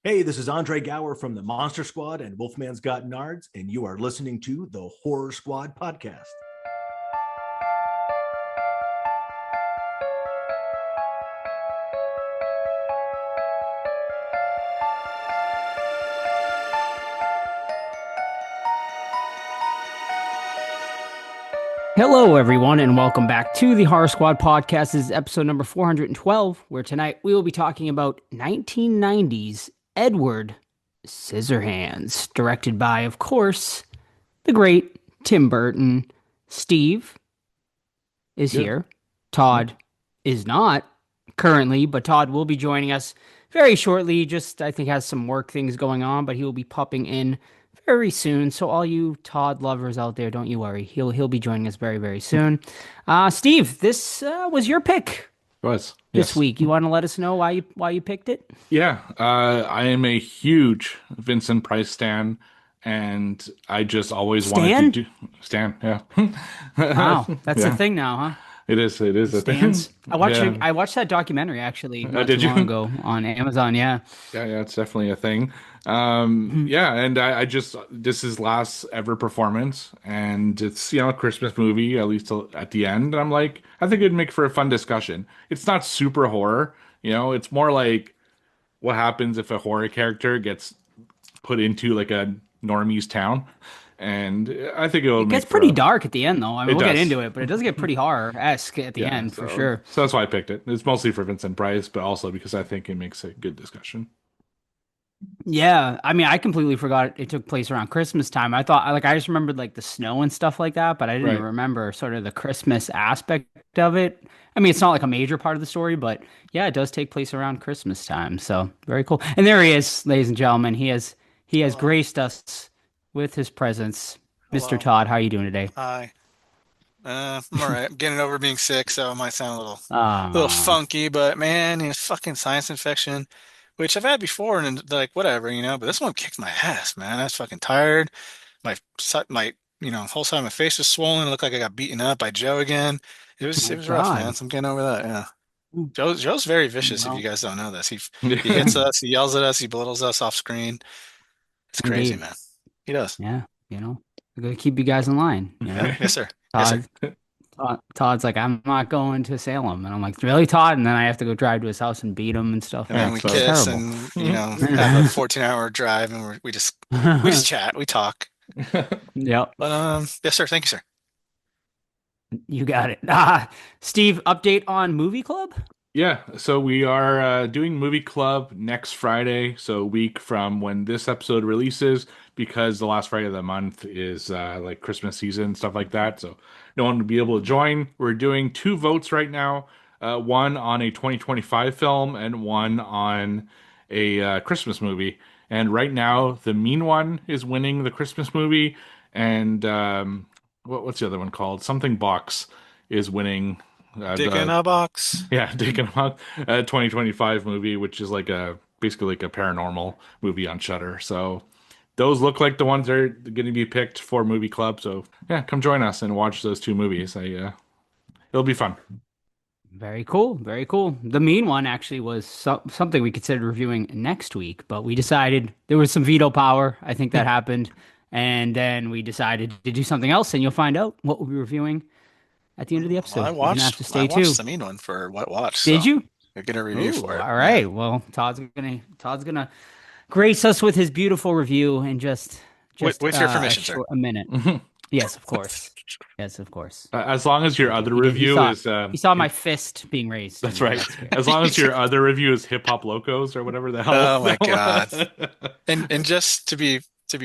Hey, this is Andre Gower from the Monster Squad and Wolfman's Got Nards, and you are listening to the Horror Squad podcast. Hello, everyone, and welcome back to the Horror Squad podcast. This is episode number 412, where tonight we will be talking about 1990's Edward Scissorhands, directed by, of course, the great Tim Burton. Steve is Yeah. here. Todd is not currently, but Todd will be joining us very shortly. Just, I think, has some work things going on, but he will be popping in very soon. So all you Todd lovers out there, don't you worry. He'll be joining us very, very soon. Steve, this was your pick Was. this Yes. week. You want to let us know why you picked it? Yeah. I am a huge Vincent Price stan, and I just always wanted Stan? to do Stan. Yeah. Wow, that's a Yeah. thing now, huh? It is. It is a thing. Stans. I watched Yeah. I watched that documentary actually not too Did you? long ago on Amazon. Yeah. Yeah. Yeah. It's definitely a thing. Yeah. And I just this is last ever performance, and it's a Christmas movie at least till, at the end. And I'm like, I think it'd make for a fun discussion. It's not super horror. It's more like what happens if a horror character gets put into like a normie's town, and I think it will It gets make for pretty a. dark at the end, though. I mean, It we'll get does, into it, but it does get pretty horror-esque at the yeah. end for So sure. so that's why I picked it. It's mostly for Vincent Price, but also because I think it makes a good discussion. Yeah, I mean, I completely forgot it took place around Christmas time. I just remembered like the snow and stuff like that, but I didn't Right. remember sort of the Christmas aspect of it. I mean, it's not like a major part of the story, but yeah, it does take place around Christmas time. So very cool. And there he is, ladies and gentlemen. He has Hello. graced us with his presence. Mr. Hello. Todd, how are you doing today? Hi. I'm all right. I'm getting over being sick, so it might sound a little Ah, funky, but man, fucking sinus infection, which I've had before, and like whatever, but this one kicked my ass, man. I was fucking tired. My whole side of my face was swollen. It looked like I got beaten up by Joe again. It was my it was rough, man. God. So I'm getting over that. Yeah. Joe's very vicious. If you Well, guys don't know this, he hits us, he yells at us, he belittles us off screen. It's crazy, indeed. man. He does. Yeah, we're gonna keep you guys in line, Yeah. Yes, sir. Yes, sir. Todd. Todd's like, I'm not going to Salem. And I'm like, really, Todd? And then I have to go drive to his house and beat him and stuff. And then Yeah. we So It's kiss terrible. and, have a 14-hour drive and we just chat, we talk. Yep, But yes, sir. Thank you, sir. you got it. Steve, update on Movie Club? Yeah, so we are doing Movie Club next Friday, so a week from when this episode releases, because the last Friday of the month is like Christmas season, stuff like that. So no one will be able to join. We're doing two votes right now, one on a 2025 film and one on a Christmas movie. And right now, the mean one is winning the Christmas movie, and what's the other one called? Something Box is winning. Dick in The a box. Yeah, taking out a 2025 movie, which is like a basically like a paranormal movie on Shudder. So those look like the ones that are going to be picked for Movie Club. So yeah, come join us and watch those two movies. It'll be fun. Very cool. Very cool. The mean one actually was something we considered reviewing next week, but we decided there was some veto power. I think that happened. And then we decided to do something else, and you'll find out what we'll be reviewing at the end of the Well, episode. I You're gonna have watched to I stay watched tuned. the mean one for What Watch, Did so you? I get a review Ooh, for it. all Yeah. right. Well, Todd's gonna grace us with his beautiful review in just With your permission, sir. a minute. Yes, of course. Yes, of course. As long as your Thank you. other He review saw is he saw my fist being raised. that's and right. that's great. As long as your other review is Hip Hop Locos or whatever the hell. Oh my God. And just to be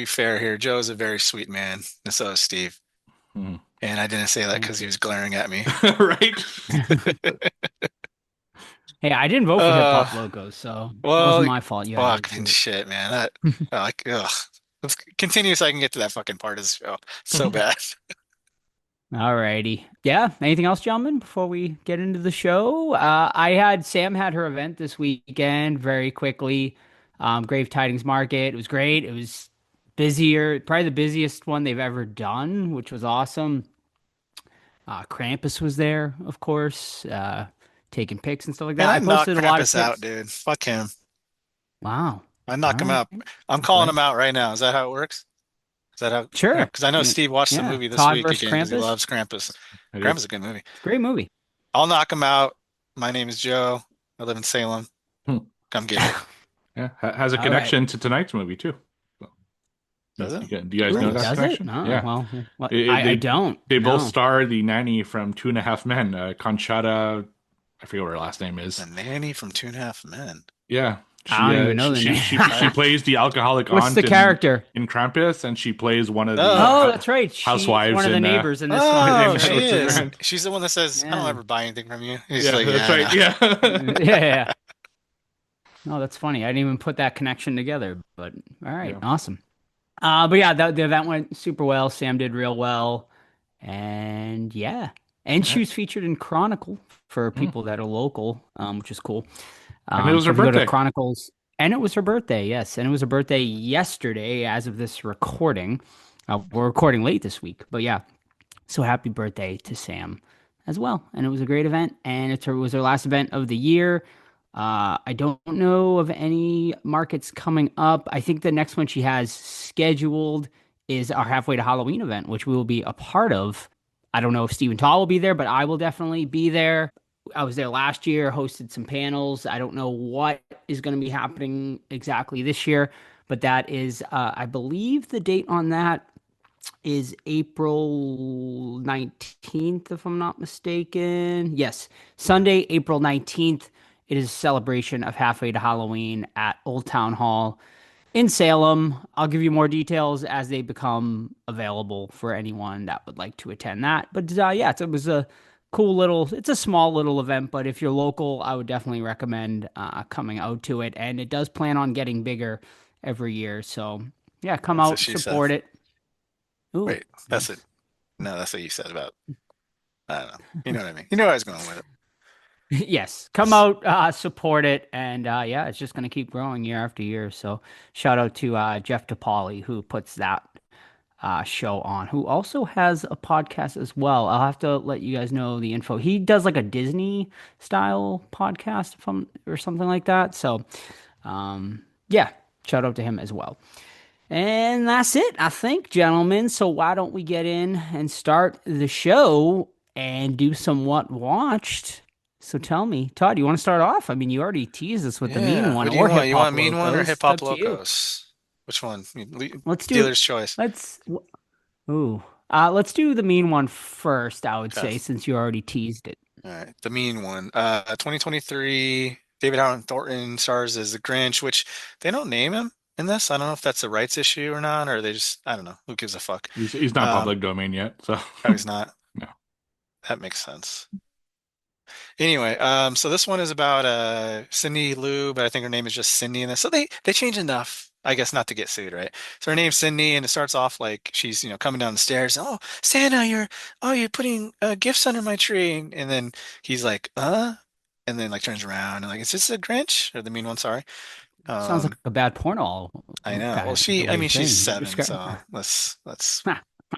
fair here, Joe is a very sweet man, and so is Steve. Hmm. And I didn't say that Thank because he you. was glaring at me. Right? Hey, I didn't vote for hip Uh, hop logos, so it wasn't well, my fault. You had to fucking do it. shit, man. That like ugh. Let's continue so I can get to that fucking part of the show. So bad. Alrighty. Yeah. Anything else, gentlemen, before we get into the show? Sam had her event this weekend very quickly. Grave Tidings Market. It was great. It was busier, probably the busiest one they've ever done, which was awesome. Krampus was there, of course, taking pics and stuff like that. Man, I I knocked posted a lot of Krampus out, pics. dude. Fuck him. Wow. I knock him All out. right. I'm calling Glad. him out right now. Is that how it works? Is that how, Sure. because I know Yeah. Steve watched the Yeah. movie this Todd week versus again because he Krampus. loves Krampus. It Krampus is is. a good movie. It's a great movie. I'll knock him out. My name is Joe. I live in Salem. Hmm. Come get me. Yeah, has a All right. connection to tonight's movie too. So, Does it? do you guys know Ooh, that does it? connection? Oh, Yeah, well, what? It- I they don't. they both No. star the nanny from Two and a Half Men, Conchata. I forget what her last name The is. nanny from Two and a Half Men. Yeah, I don't even know the she name. plays the alcoholic What's aunt the character? in Krampus, and she plays one of the Oh. Oh, that's right. She's housewives one of the in neighbors in this one. Oh, in That's she right. Edward is. Yeah. Scissorhands. She's the one that says, I don't Yeah. ever buy anything from you. He's Yeah, like, that's yeah, I right. know. Yeah, Yeah. No, that's funny. I didn't even put that connection together, but all right. yeah. Awesome. But yeah, the event went super well. Sam did real well. And yeah. And she was featured in Chronicle for Mm. people that are local, which is cool. And it was So her if you go to birthday. Chronicles, and it was her birthday, yes. And it was her birthday yesterday as of this recording. We're recording late this week, but yeah. So happy birthday to Sam as well. And it was a great event. And it was her last event of the year. I don't know of any markets coming up. I think the next one she has scheduled is our Halfway to Halloween event, which we will be a part of. I don't know if Stephen Tall will be there, but I will definitely be there. I was there last year, hosted some panels. I don't know what is going to be happening exactly this year, but that is, I believe the date on that is April 19th, if I'm not mistaken. Yes, Sunday, April 19th. It is a celebration of Halfway to Halloween at Old Town Hall in Salem. I'll give you more details as they become available for anyone that would like to attend that. But yeah, it was a cool little, it's a small little event, but if you're local, I would definitely recommend coming out to it. And it does plan on getting bigger every year. So yeah, come That's what out, she said. support it. Ooh, Wait, that's it. nice. No, that's what you said about, I don't know. You know what I mean? You know where I was going with it. Yes, come out, support it, and yeah, it's just going to keep growing year after year. So, shout out to Jeff DePauli who puts that show on, who also has a podcast as well. I'll have to let you guys know the info. He does like a Disney style podcast from or something like that. So, yeah, shout out to him as well. And that's it, I think, gentlemen. So why don't we get in and start the show and do some what watched? So tell me, Todd, you want to start off? I mean, you already teased us with the mean Yeah. one What do you or want? hip You want hop Mean One or locos. Hip It's Hop up to you. Locos? Which one? Let's do Dealer's choice. let's ooh. Let's do the mean one first, I would Okay. say, since you already teased it. All right. The Mean One. 2023, David Allen Thornton stars as the Grinch, which they don't name him in this. I don't know if that's a rights issue or not, or they just, I don't know. Who gives a fuck? He's not Um, public domain yet, so oh, he's not. no. That makes sense. Anyway, so this one is about Cindy Lou, but I think her name is just Cindy in this. So they change enough, I guess, not to get sued, right? So her name's Cindy, and it starts off like she's coming down the stairs. Oh, Santa, you're putting gifts under my tree, and then he's like, and then like turns around and like, is this a Grinch or the mean one? Sorry. Sounds like Um, a bad porno I know. Well, kind of the I way mean, you're she's saying. seven, so let's All let's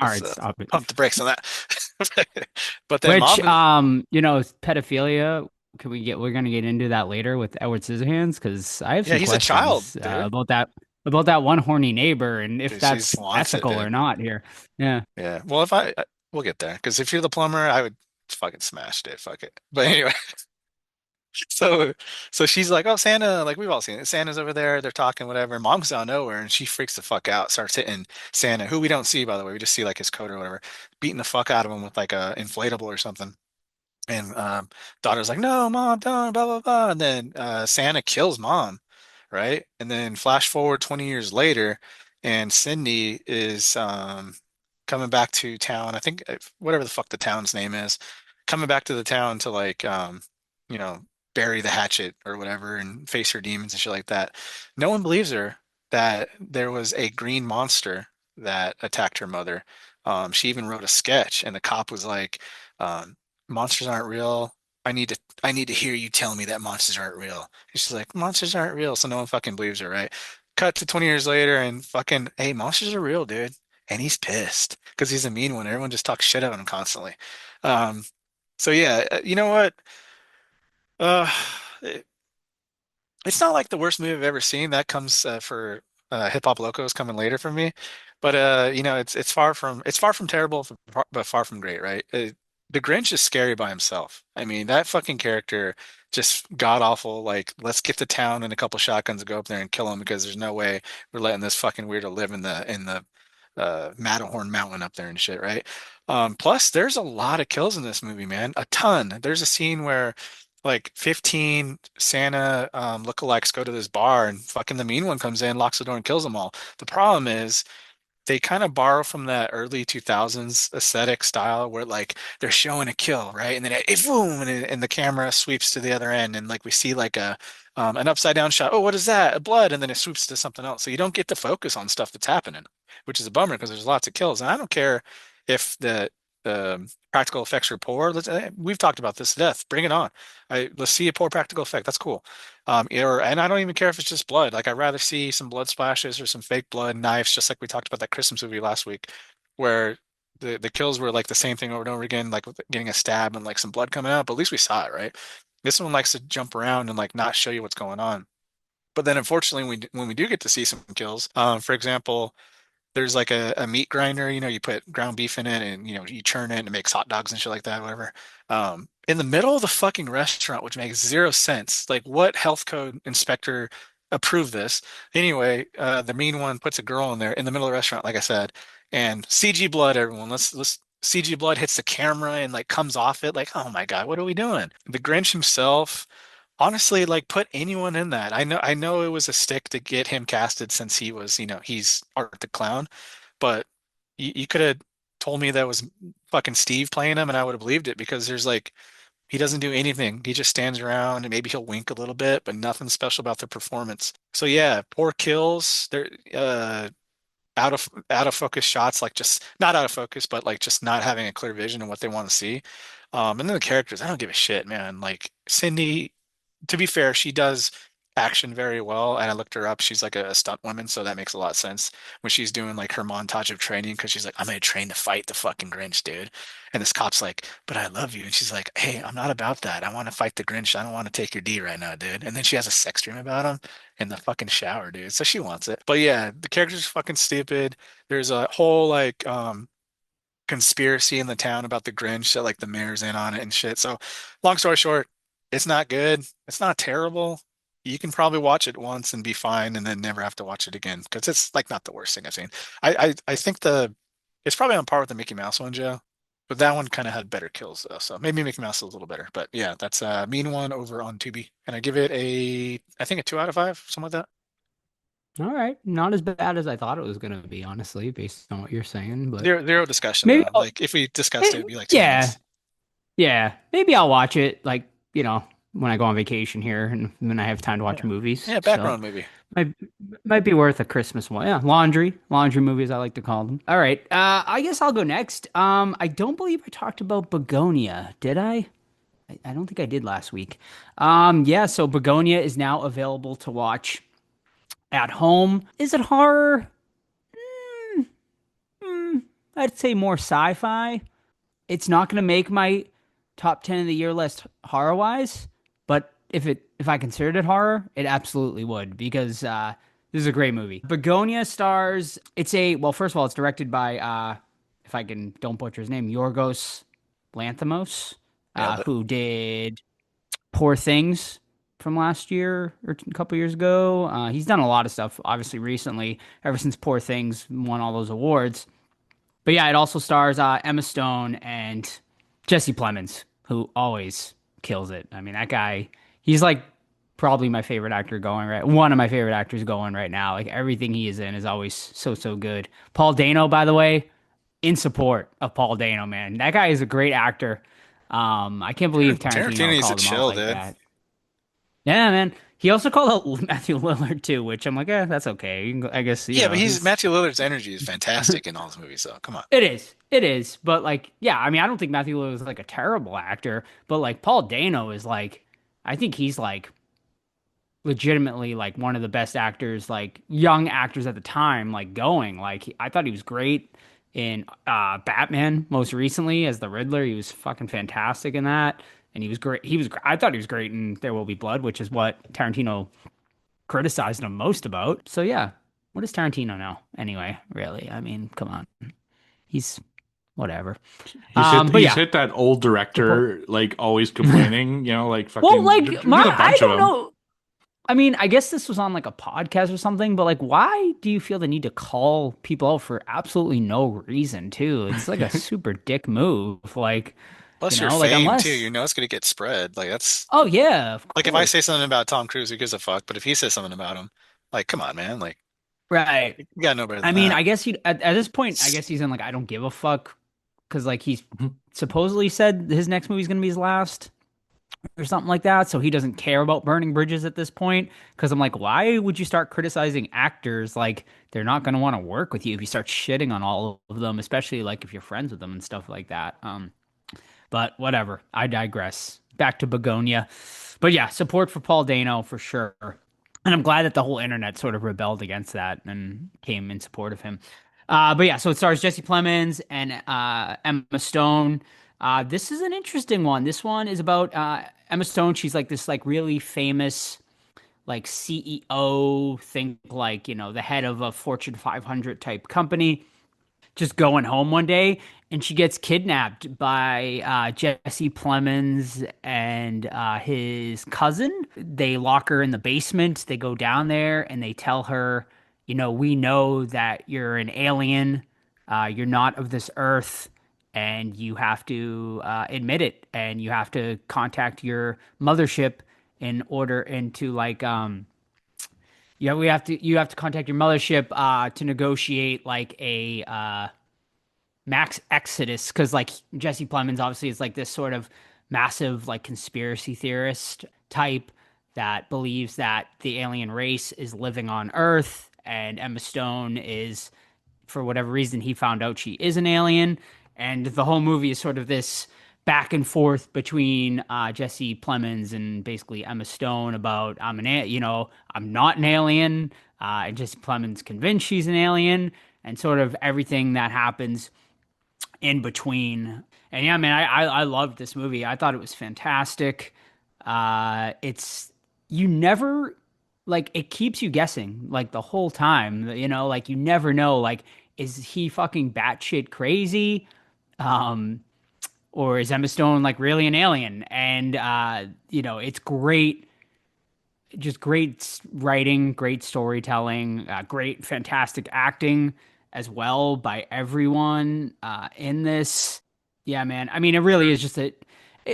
right, stop it. pump the brakes on that. But then Which, mom, pedophilia. We're gonna get into that later with Edward Scissorhands because I have yeah, some he's a child, questions dude. about that one horny neighbor and if Dude, she that's wants it, ethical or dude. not here. Yeah. Yeah. Well, if we'll get there because if you're the plumber, I would fucking smash it. Fuck it. But anyway, so she's like, "Oh, Santa!" Like we've all seen it. Santa's over there. They're talking, whatever. Mom's out of nowhere, and she freaks the fuck out. Starts hitting Santa, who we don't see, by the way. We just see like his coat or whatever, beating the fuck out of him with like a inflatable or something. And daughter's like, "No, mom, don't." Blah blah blah. And then Santa kills mom, right? And then flash forward 20 years later, and Cindy is coming back to town. I think whatever the fuck the town's name is, coming back to the town to like you know, bury the hatchet or whatever and face her demons and shit like that. No one believes her that there was a green monster that attacked her mother. She even wrote a sketch, and the cop was like, "Monsters aren't real. I need to hear you tell me that monsters aren't real." And she's like, "Monsters aren't real," so no one fucking believes her, right? Cut to 20 years later, and fucking, hey, monsters are real, dude. And he's pissed because he's a mean one. Everyone just talks shit about him constantly. Um, so yeah, you know what? Uh, It's not like the worst movie I've ever seen. That comes for Hip Hop Locos coming later for me. But it's far from terrible, but far from great, right? The Grinch is scary by himself. I mean, that fucking character just god awful. Like, let's get to town and a couple shotguns and go up there and kill him because there's no way we're letting this fucking weirdo live in the Matterhorn Mountain up there and shit, right? Plus, there's a lot of kills in this movie, man. A ton. There's a scene where like 15 Santa lookalikes go to this bar and fucking the mean one comes in, locks the door and kills them all. The problem is they kind of borrow from that early 2000s aesthetic style where like they're showing a kill, right? And then boom, and the camera sweeps to the other end, and like we see like a an upside down shot. Oh, what is that? A blood, and then it swoops to something else. So you don't get to focus on stuff that's happening, which is a bummer because there's lots of kills. And I don't care if the practical effects are poor. We've talked about this to death. Bring it on. Let's see a poor practical effect. That's cool. And I don't even care if it's just blood. Like I'd rather see some blood splashes or some fake blood knives, just like we talked about that Christmas movie last week, where the kills were like the same thing over and over again, like with getting a stab and like some blood coming out. But at least we saw it, right? This one likes to jump around and like not show you what's going on. But then unfortunately, when we do get to see some kills, for example, there's like a meat grinder, you put ground beef in it and you churn it and it makes hot dogs and shit like that, whatever. In the middle of the fucking restaurant, which makes zero sense. Like what health code inspector approved this? Anyway, the mean one puts a girl in there in the middle of the restaurant, like I said, and CG blood, everyone. Let's CG blood hits the camera and like comes off it. Like, oh my God, what are we doing? The Grinch himself. Honestly, like put anyone in that. I know it was a stick to get him casted since he was, he's Art the Clown, but you could have told me that was fucking Steve playing him and I would have believed it because there's like he doesn't do anything. He just stands around and maybe he'll wink a little bit, but nothing special about the performance. So yeah, poor kills. They're out of focus shots, like just not out of focus, but like just not having a clear vision of what they want to see. And then the characters, I don't give a shit, man. Like Cindy, to be fair, she does action very well. And I looked her up. She's like a stunt woman, so that makes a lot of sense when she's doing like her montage of training because she's like, I'm gonna train to fight the fucking Grinch, dude. And this cop's like, but I love you. And she's like, hey, I'm not about that. I want to fight the Grinch. I don't want to take your D right now, dude. And then she has a sex dream about him in the fucking shower, dude. So she wants it. But yeah, the character's fucking stupid. There's a whole like conspiracy in the town about the Grinch that like the mayor's in on it and shit. So long story short, it's not good. It's not terrible. You can probably watch it once and be fine and then never have to watch it again because it's like not the worst thing I've seen. I think it's probably on par with the Mickey Mouse one, Joe. But that one kind of had better kills though. So maybe Mickey Mouse is a little better. But yeah, that's a mean one over on Tubi. And I give it I think a 2 out of 5, something like that. All right, not as bad as I thought it was gonna be, honestly, based on what you're saying. But Zero discussion maybe though. Like if we discussed it, it'd be like 2 minutes. yeah, yeah, maybe I'll watch it like when I go on vacation here and when I have time to watch movies. Yeah, So background movie. might be worth a Christmas one. Yeah, laundry movies I like to call them. All right, I guess I'll go next. I don't believe I talked about Begonia, did I? I don't think I did last week. Yeah, so Begonia is now available to watch at home. Is it horror? I'd say more sci-fi. It's not going to make my top 10 of the year list horror wise, but if I considered it horror, it absolutely would because this is a great movie. Begonia stars. Well, first of all, it's directed by if I can don't butcher his name, Yorgos Lanthimos, who did Poor Things from last year or a couple years ago. He's done a lot of stuff, obviously recently, ever since Poor Things won all those awards. But yeah, it also stars Emma Stone and Jesse Plemons, who always kills it. I mean, that guy, he's like probably my favorite actor going right. One of my favorite actors going right now. Like everything he is in is always so good. Paul Dano, by the way, in support of Paul Dano, man. That guy is a great actor. I can't believe Tarantino needs to called him chill, out like dude. that. Yeah, man. He also called out Matthew Lillard too, which I'm like, that's okay. I guess. Yeah, but Matthew Lillard's energy is fantastic in all his movies, so come on. It is. But like, yeah, I mean, I don't think Matthew Lillard is like a terrible actor, but like Paul Dano is like, I think he's like legitimately like one of the best actors, like young actors at the time, like going. Like, I thought he was great in Batman most recently as the Riddler. He was fucking fantastic in that. And he was great. I thought he was great in There Will Be Blood, which is what Tarantino criticizing him most about. So yeah, what does Tarantino know anyway? Really, I mean, come on, he's whatever. But He's yeah, hit that old support. director like always complaining, like Well, fucking like there's a I bunch of don't them. know. I mean, I guess this was on like a podcast or something, but like, why do you feel the need to call people out for absolutely no reason, too? It's like a super dick move. Like, Plus your like fame too, unless, it's gonna get spread. Like that's oh yeah, of like if I say course. something about Tom Cruise, who gives a fuck? But if he says something about him, like, come on, man, like Right. you gotta know better I than mean, that. I guess he at this point, I guess he's in like I don't give a fuck because like he's supposedly said his next movie's gonna be his last or something like that. So he doesn't care about burning bridges at this point. Because I'm like, why would you start criticizing actors? Like they're not gonna want to work with you if you start shitting on all of them, especially like if you're friends with them and stuff like that. But whatever. I digress. Back to Begonia. But yeah, support for Paul Dano for sure. And I'm glad that the whole internet sort of rebelled against that and came in support of him. But yeah, so it stars Jesse Plemons and Emma Stone. This is an interesting one. This one is about Emma Stone. She's like this like really famous like CEO, think like, the head of a Fortune 500 type company just going home one day and she gets kidnapped by Jesse Plemons and his cousin. They lock her in the basement. They go down there and they tell her, we know that you're an alien. You're not of this earth. And you have to admit it. And you have to contact your mothership in order into like yeah, you have to contact your mothership to negotiate like a max exodus because like Jesse Plemons obviously is like this sort of massive like conspiracy theorist type that believes that the alien race is living on Earth and Emma Stone is for whatever reason he found out she is an alien and the whole movie is sort of this back and forth between Jesse Plemons and basically Emma Stone about I'm not an alien and Jesse Plemons convinced she's an alien and sort of everything that happens in between. And yeah, man, I loved this movie. I thought it was fantastic. It's you never like it keeps you guessing like the whole time. Like you never know like is he fucking batshit crazy, um, or is Emma Stone like really an alien? And it's great just great writing, great storytelling, great, fantastic acting as well by everyone in this. Yeah, man. I mean, it really is just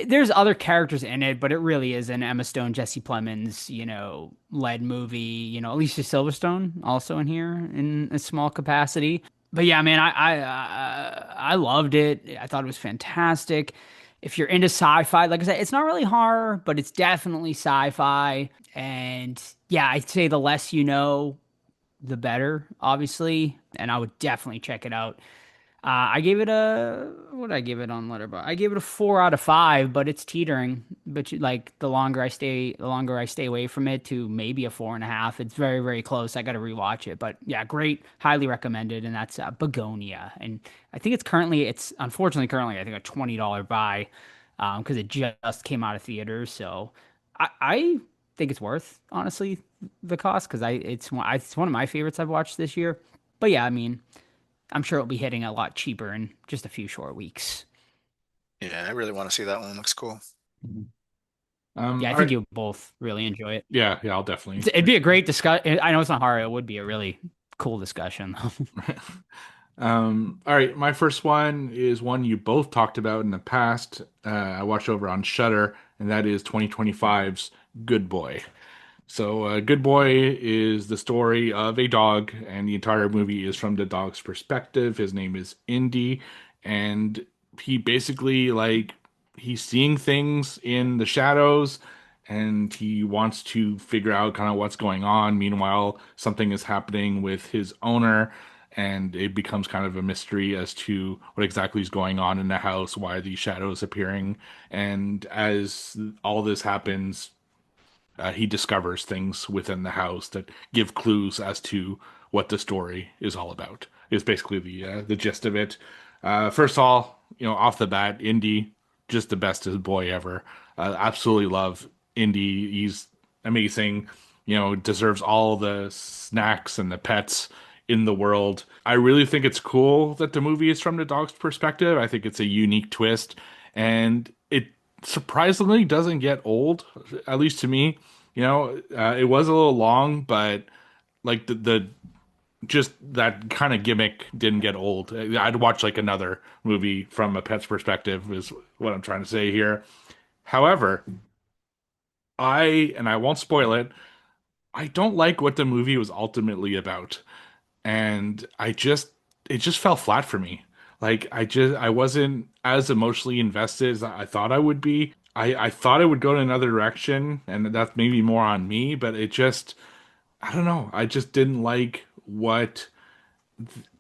there's other characters in it, but it really is an Emma Stone, Jesse Plemons, led movie. Alicia Silverstone also in here in a small capacity. But yeah, man, I loved it. I thought it was fantastic. If you're into sci-fi, like I said, it's not really horror, but it's definitely sci-fi. And yeah, I'd say the less you know, the better, obviously. And I would definitely check it out. I gave it a what did I give it on Letterboxd? I gave it a 4 out of 5, but it's teetering. But like the longer I stay away from it to maybe a 4.5. It's very, very close. I got to rewatch it. But yeah, great, highly recommended. And that's Begonia. And I think it's unfortunately currently I think a $20 buy, because it just came out of theaters. So I think it's worth honestly the cost because it's one of my favorites I've watched this year. But yeah, I mean. I'm sure it'll be hitting a lot cheaper in just a few short weeks. Yeah, I really want to see that one. Looks cool. Yeah, I All think right. you'll both really enjoy it. Yeah, I'll definitely. It'd be a great discussion. I know it's not horror. It would be a really cool discussion. All right, my first one is one you both talked about in the past. I watched over on Shudder, and that is 2025's Good Boy. So, Good Boy is the story of a dog, and the entire movie is from the dog's perspective. His name is Indy, and he basically he's seeing things in the shadows, and he wants to figure out kind of what's going on. Meanwhile, something is happening with his owner, and it becomes kind of a mystery as to what exactly is going on in the house, why are these shadows appearing, and as all this happens he discovers things within the house that give clues as to what the story is all about. Is basically the gist of it. First of all, off the bat, Indy, just the bestest boy ever. Absolutely love Indy. He's amazing. deserves all the snacks and the pets in the world. I really think it's cool that the movie is from the dog's perspective. I think it's a unique twist, and it surprisingly doesn't get old, at least to me. It was a little long, but like the just that kind of gimmick didn't get old. I'd watch like another movie from a pet's perspective is what I'm trying to say here. However, I won't spoil it, I don't like what the movie was ultimately about. And it just fell flat for me. Like I wasn't as emotionally invested as I thought I would be. I thought it would go in another direction, and that's maybe more on me, but I don't know. I just didn't like what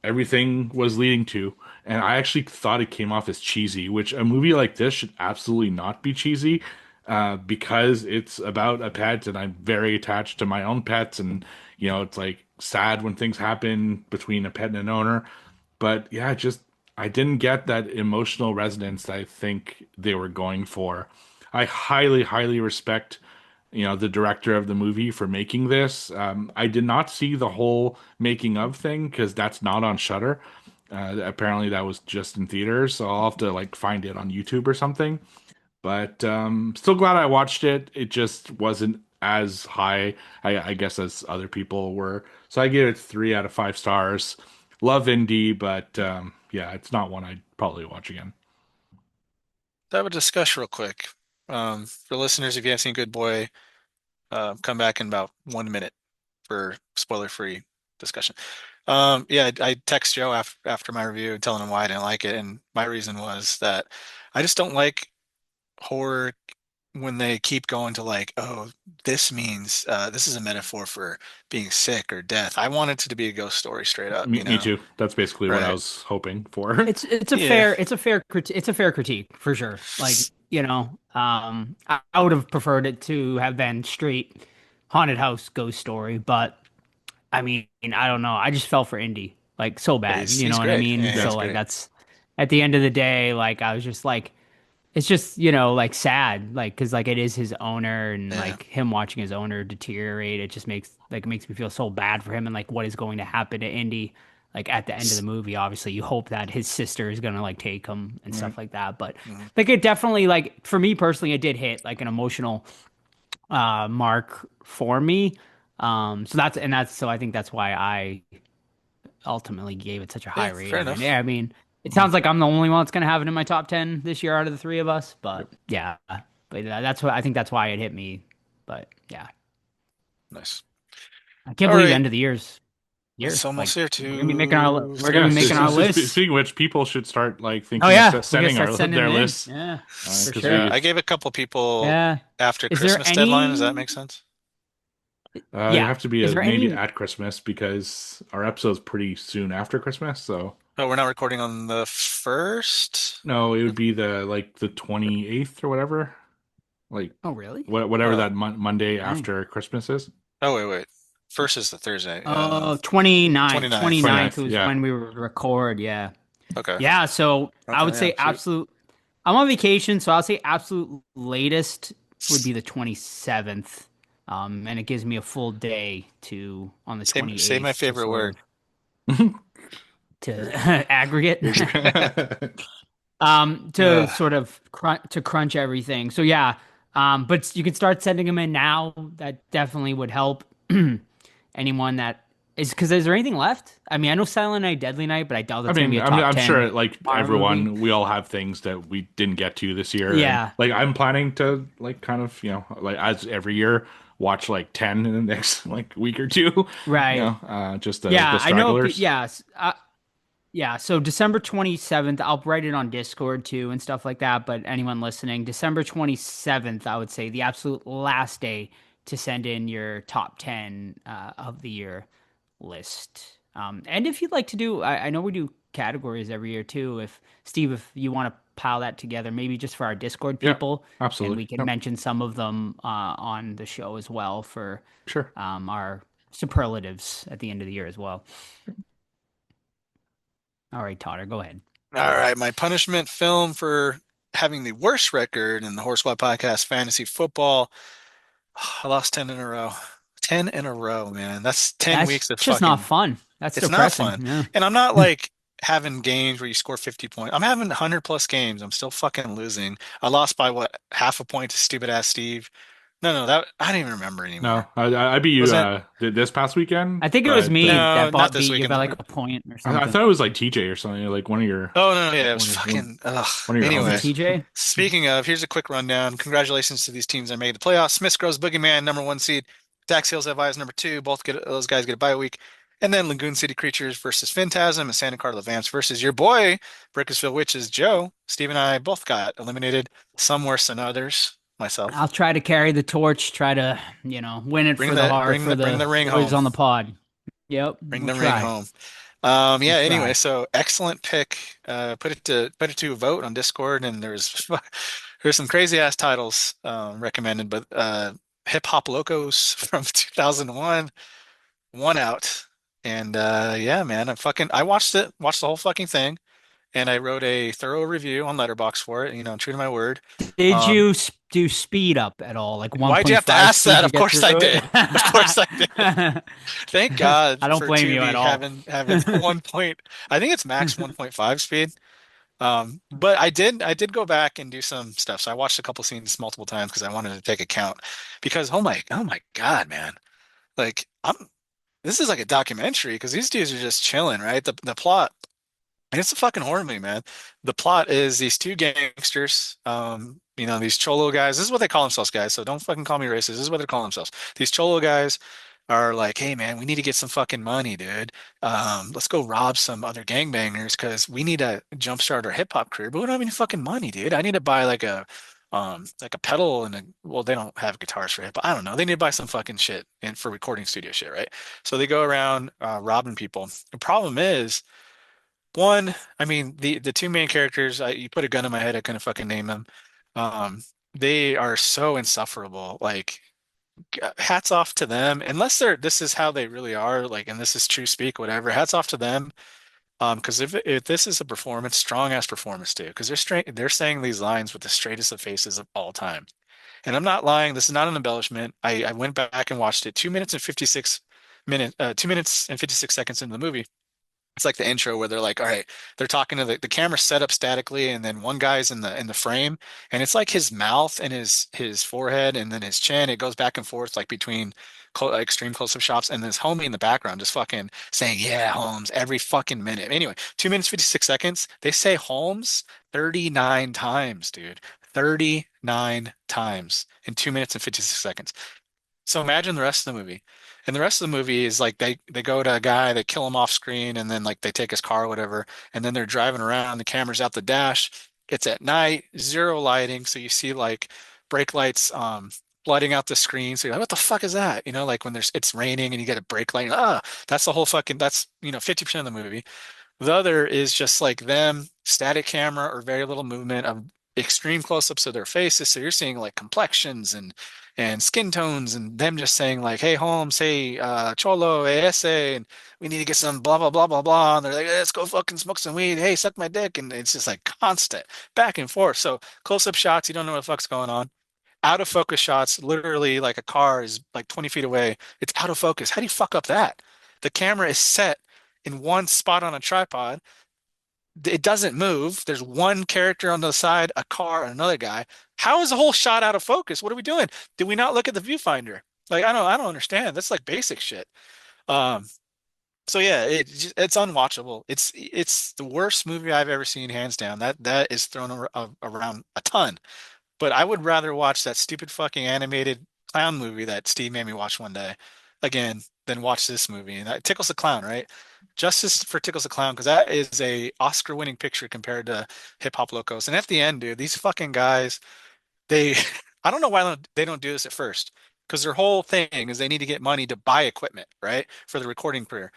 everything was leading to. And I actually thought it came off as cheesy, which a movie like this should absolutely not be cheesy, because it's about a pet and I'm very attached to my own pets. And, it's like sad when things happen between a pet and an owner. But yeah, I didn't get that emotional resonance that I think they were going for. I highly, highly respect the director of the movie for making this. I did not see the whole making of thing because that's not on Shutter. Apparently, that was just in theaters, so I'll have to like find it on YouTube or something. But still glad I watched it. It just wasn't as high, I guess, as other people were. So I give it 3 out of 5 stars. Love indie, but yeah, it's not one I'd probably watch again. Let's have a discussion real quick. For listeners, if you haven't seen Good Boy, come back in about 1 minute for spoiler-free discussion. Yeah, I text Joe after my review telling him why I didn't like it, and my reason was that I just don't like horror when they keep going to like, oh, this means this is a metaphor for being sick or death. I wanted it to be a ghost story straight up, Me too. That's basically what I Right. was hoping for. It's a Yeah. fair critique for sure. Like, I would have preferred it to have been straight haunted house ghost story, but I mean, I don't know. I just fell for Indy like so Yeah, bad. he's You know he's what I great. mean? Yeah, So he's like great. that's at the end of the day, like I was just like, it's just like sad, like because like it is his owner and Yeah. like him watching his owner deteriorate. It just makes me feel so bad for him and like what is going to happen to Indy. Like at the end of the movie, obviously you hope that his sister is gonna like take him and Right. stuff like that. But Mhm. like it definitely like for me personally, it did hit like an emotional mark for me. So I think that's why I ultimately gave it such a high Yeah, fair rating. And enough. yeah, I mean, it Mhm. sounds like I'm the only one that's gonna have it in my top 10 this year out of the three of us. But Yep. yeah, but that's what I think that's why it hit me. But yeah, Nice. I can't All believe right. end of the year. It's Like almost here Yeah. we're gonna be making our lists. Speaking of which, people should start like Oh thinking of yeah, we gotta sending start sending their it in. lists, Yeah, for because sure. Yeah, I gave a couple people Yeah. after Is there Christmas deadline. Does that any? make sense? you Yeah. have to be Is there maybe any? at Christmas because our episode's pretty soon after Christmas. So Oh, we're not recording on the first? no, it would be the 28th or whatever, like Oh really? whatever Oh. that Monday Dang. after Christmas is. Oh, wait. First is the Thursday. Oh, 29th. 29th. 29th 29th, was yeah. when we would record. Yeah. Okay. Yeah. So I would Okay, yeah, say sweet. absolute. I'm on vacation, so I'll say absolute latest would be the 27th. And it gives me a full day to on the Say my 28th to favorite sort word. of to aggregate to Ugh. sort of crunch everything. So yeah, but you could start sending them in now. That definitely would help. Anyone that is there anything left? I mean, I know Silent Night, Deadly Night, but I doubt I that's gonna be mean, a top I'm 10 sure like horror movie. everyone, we all have things that we didn't get to this year, and Yeah, like I'm planning to like kind of like as every year watch like 10 in the next like week or two, right. just the Yeah, I know. stragglers. Yes, yeah. So December 27th, I'll write it on Discord too and stuff like that. But anyone listening, December 27th, I would say the absolute last day to send in your top 10 of the year list. And if you'd like to do, I know we do categories every year too. If Steve, if you want to pile that together, maybe just for our Discord Yeah, people, and absolutely. we can Yep, mention some of them on the show as well for sure. our superlatives at the end of the year as well. All right, Totter, go ahead. All right, my punishment film for having the worst record in the Horse Squad podcast, fantasy football. I lost 10 in a row. 10 in a row, man. That's 10 That's weeks of just not fucking. fun. That's It's not depressing. fun. Yeah. And I'm not like having games where you score 50 points. I'm having 100 plus games. I'm still fucking losing. I lost by what, half a point to stupid ass Steve. No, no, that I don't even remember No, anymore. I beat you Was that this past weekend, I think it was but me no, that not this beat you weekend. by like a point or I something. thought it was like TJ or something, like Oh no, yeah, it was one of fucking ugh. your Was it Anyway, homies. TJ? speaking of, here's a quick rundown. Congratulations to these teams that made the playoffs. Smith Groves Boogeyman, number 1 seed. Dax Hills Have Eyes, number 2. Both get those guys get a bye week. And then Lagoon City Creatures versus Phantasm and Santa Carla Vamps versus your boy, Brickasville Witches, Joe. Steve and I both got eliminated. Some worse than others. Myself. I'll try to carry the torch, try to, win it Bring for the the heart bring for the bring the the ring boys home. on the pod. Yep, Bring we'll the ring try. home. We'll Yeah, anyway, try. so excellent pick. Put it to a vote on Discord, and there's some crazy ass titles recommended, but Hip Hop Locos from 2001 won out. And yeah, man, I watched the whole fucking thing, and I wrote a thorough review on Letterboxd for it, true to my word. Did Um, you do speed up at all? Like why'd you have to 1.5 ask speed that? to Of get course I through it? did. Of course I did. Thank God I don't for blame you at Tubi all. having one point. I think it's max 1.5 speed. But I did go back and do some stuff. So I watched a couple scenes multiple times because I wanted to take account. Because oh my God, man. Like this is like a documentary because these dudes are just chilling, right? The plot, and it's a fucking horror movie, man. The plot is these two gangsters, these cholo guys. This is what they call themselves, guys. So don't fucking call me racist. This is what they call themselves. These cholo guys are like, hey man, we need to get some fucking money, dude. Let's go rob some other gangbangers because we need to jumpstart our hip hop career, but we don't have any fucking money, dude. I need to buy like a pedal and well, they don't have guitars for hip hop. I don't know. They need to buy some fucking shit and for recording studio shit, right? So they go around robbing people. The problem is, one, I mean, the two main characters, you put a gun in my head, I couldn't fucking name them. Um, they are so insufferable. Like hats off to them. Unless this is how they really are, like, and this is true speak, whatever. Hats off to them. Because if this is a performance, strong ass performance too, because they're saying these lines with the straightest of faces of all time. And I'm not lying. This is not an embellishment. I went back and watched it. 2 minutes and 56 seconds into the movie. It's like the intro where they're like, all right, they're talking to the camera set up statically, and then one guy's in the frame, and it's like his mouth and his forehead and then his chin. It goes back and forth like between extreme close-up shots, and this homie in the background just fucking saying, "Yeah, Holmes," every fucking minute. Anyway, 2 minutes 56 seconds. They say Holmes 39 times, dude. 39 times in 2 minutes and 56 seconds. So imagine the rest of the movie. And the rest of the movie is like they go to a guy, they kill him off screen, and then like they take his car or whatever, and then they're driving around, the camera's out the dash. It's at night, zero lighting, so you see like brake lights flooding out the screen. So you're like, what the fuck is that? Like when it's raining and you get a brake light, that's the whole fucking that's 50% of the movie. The other is just like them, static camera or very little movement of extreme close-ups of their faces. So you're seeing like complexions and skin tones and them just saying like, "Hey Holmes, hey Cholo, hey Ese, and we need to get some blah blah blah blah blah." And they're like, "Let's go fucking smoke some weed. Hey, suck my dick." And it's just like constant back and forth. So close-up shots, you don't know what the fuck's going on. Out of focus shots, literally like a car is like 20 feet away. It's out of focus. How do you fuck up that? The camera is set in one spot on a tripod. It doesn't move. There's one character on the side, a car, and another guy. How is the whole shot out of focus? What are we doing? Did we not look at the viewfinder? Like, I don't understand. That's like basic shit. Um, so yeah, it's unwatchable. It's the worst movie I've ever seen, hands down. That is thrown around a ton. But I would rather watch that stupid fucking animated clown movie that Steve made me watch one day again than watch this movie. And that Tickles the Clown, right? Justice for Tickles the Clown, because that is a Oscar-winning picture compared to Hip Hop Locos. And at the end, dude, these fucking guys, they I don't know why they don't do this at first. Because their whole thing is they need to get money to buy equipment, right? For the recording career.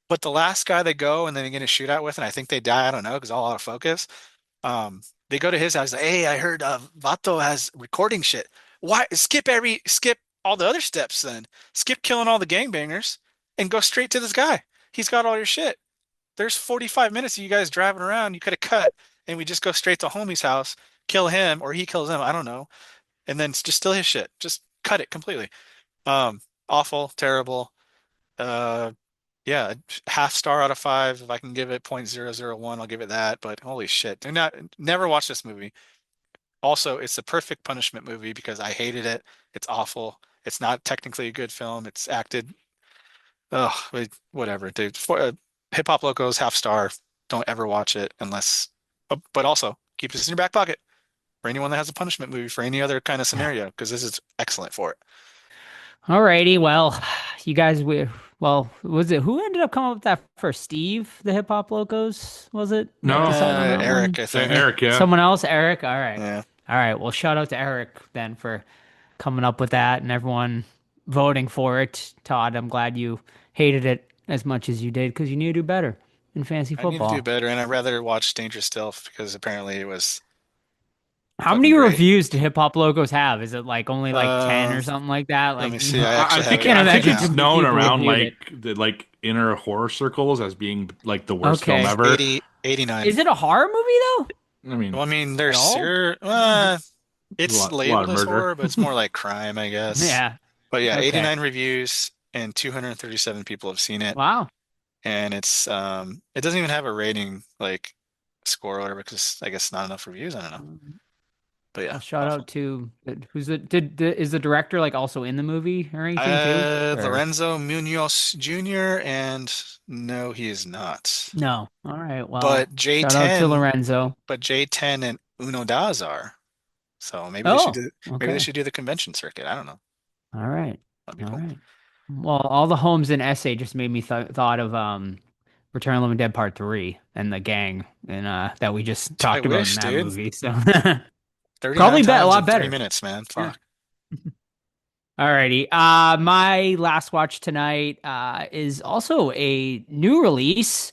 But the last guy they go and then they get a shootout with, and I think they die, I don't know, because all out of focus. They go to his house. Like, hey, I heard Vato has recording shit. Why skip all the other steps then? Skip killing all the gangbangers and go straight to this guy. He's got all your shit. There's 45 minutes of you guys driving around. You could have cut, and we just go straight to homie's house, kill him, or he kills him. I don't know, and then just steal his shit. Just cut it completely. Um, awful, terrible. Uh, yeah, half star out of 5. If I can give it 0.001, I'll give it that. But holy shit, do not never watch this movie. Also, it's the perfect punishment movie because I hated it. It's awful. It's not technically a good film. It's acted. Oh, whatever, dude. Hip Hop Locos, half star. Don't ever watch it unless. But also keep this in your back pocket for anyone that has a punishment movie for any other kind of scenario because this is excellent for it. Alrighty, well, you guys, well, was it who ended up coming up with that first? Steve, the Hip Hop Locos, was it? No. Decided on that Eric, one? I think. Eric, yeah. Someone else? Eric? All right. Yeah. All right. Well, shout out to Eric then for coming up with that and everyone voting for it. Todd, I'm glad you hated it as much as you did because you need to do better in fantasy I need to do football. better, and I'd rather watch Dangerous Stealth because apparently it was How fucking many great. reviews do Hip Hop Logos have? Is it like only like 10 or something like that? Let Like, me see. I actually have it can't right I think imagine it's too now. many known people around reviewed like the like inner horror circles as being like the worst Okay. film ever. 89. Is it a horror movie though? I mean, Well, I mean, At there's all? it's a lot labeled of as murder. horror, but it's more like crime, I guess. Yeah. But yeah, Okay. 89 reviews and 237 people have seen it. Wow. And it doesn't even have a rating like score or whatever because I guess not enough reviews. I don't know. But yeah, Well, shout awful. out to is the director like also in the movie or anything too? Or Lorenzo Munoz Jr. and no, he is not. no. All right. Well, But shout out to J10, Lorenzo. but J10 and Uno Daz are. So Oh, maybe they okay. should do the convention circuit. I don't know. All right. That'd be All cool. right. Well, all the homes in essay just made me thought of Return of the Living Dead Part 3 and the gang and that we just I talked about in wish, that dude. movie. So 39 probably a times in lot 3 better. minutes, man. Yeah. Fuck. Alrighty. My last watch tonight is also a new release.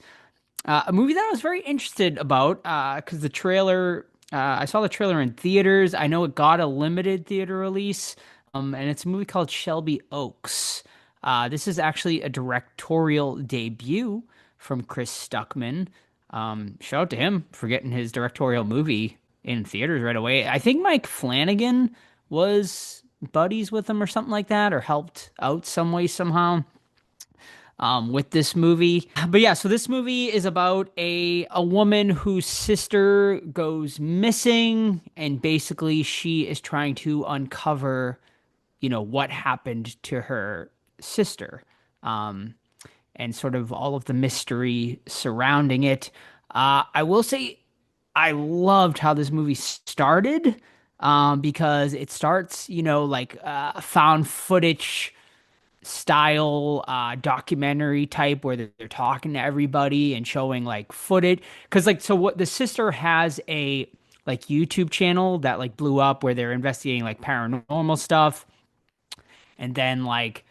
A movie that I was very interested about because the trailer, I saw the trailer in theaters. I know it got a limited theater release, and it's a movie called Shelby Oaks. This is actually a directorial debut from Chris Stuckman. Shout out to him for getting his directorial movie in theaters right away. I think Mike Flanagan was buddies with him or something like that, or helped out some way somehow with this movie. But yeah, so this movie is about a woman whose sister goes missing, and basically she is trying to uncover, what happened to her sister, and sort of all of the mystery surrounding it. I will say I loved how this movie started. Because it starts, like found footage style documentary type where they're talking to everybody and showing like footage because like so what the sister has a like YouTube channel that like blew up where they're investigating like paranormal stuff and then like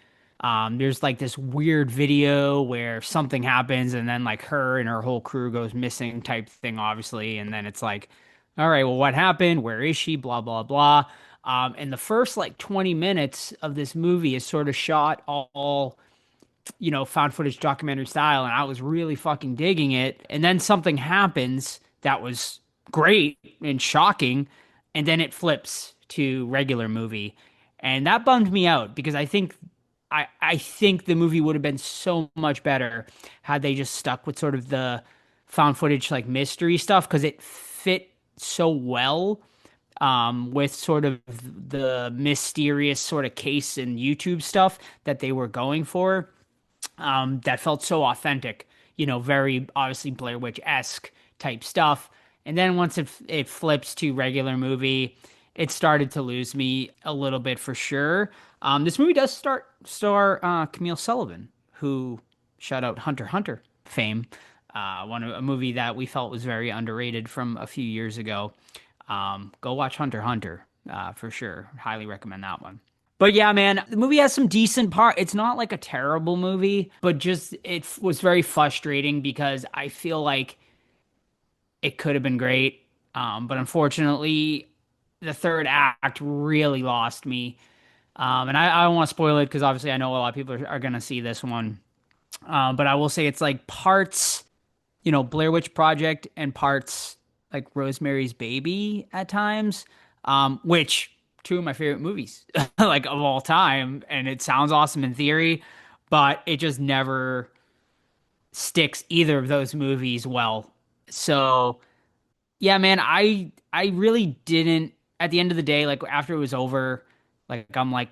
there's like this weird video where something happens and then like her and her whole crew goes missing type thing obviously and then it's like all right well what happened where is she blah blah blah and the first like 20 minutes of this movie is sort of shot all found footage documentary style, and I was really fucking digging it. And then something happens that was great and shocking, and then it flips to regular movie. And that bummed me out because I think the movie would have been so much better had they just stuck with sort of the found footage like mystery stuff because it fit so well with sort of the mysterious sort of case and YouTube stuff that they were going for. That felt so authentic, very obviously Blair Witch-esque type stuff. And then once it flips to regular movie, it started to lose me a little bit for sure. This movie does star Camille Sullivan, who shout out Hunter x Hunter fame, a movie that we felt was very underrated from a few years ago. Go watch Hunter x Hunter for sure. Highly recommend that one. But yeah, man, the movie has some decent part. It's not like a terrible movie, but just it was very frustrating because I feel like it could have been great. But unfortunately, the third act really lost me. And I don't want to spoil it because obviously I know a lot of people are going to see this one. But I will say it's like parts, Blair Witch Project and parts like Rosemary's Baby at times, which two of my favorite movies, like of all time, and it sounds awesome in theory, but it just never sticks either of those movies well. So yeah, man, I really didn't at the end of the day, like after it was over, like I'm like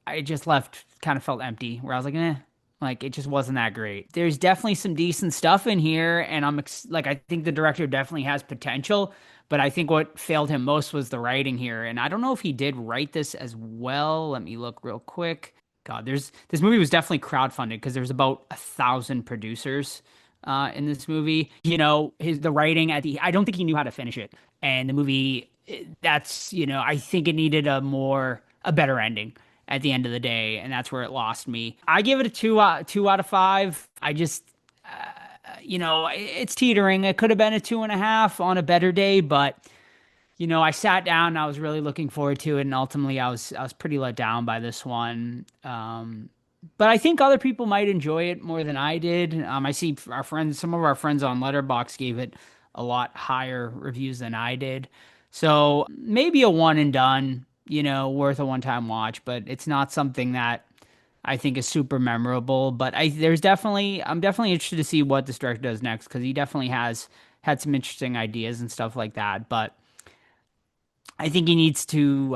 I just left kind of felt empty where I was like, like it just wasn't that great. There's definitely some decent stuff in here, and like I think the director definitely has potential, but I think what failed him most was the writing here. And I don't know if he did write this as well. Let me look real quick. God, there's this movie was definitely crowdfunded because there's about 1,000 producers in this movie. You know, the writing at the I don't think he knew how to finish it, and the movie that's I think it needed a better ending at the end of the day, and that's where it lost me. I give it a two out of five. I just it's teetering. It could have been a 2.5 on a better day, but I sat down and I was really looking forward to it, and ultimately I was pretty let down by this one. But I think other people might enjoy it more than I did. I see some of our friends on Letterboxd gave it a lot higher reviews than I did. So maybe a one and done, worth a one-time watch, but it's not something that I think is super memorable. But I'm definitely interested to see what this director does next, because he definitely has had some interesting ideas and stuff like that. But I think he needs to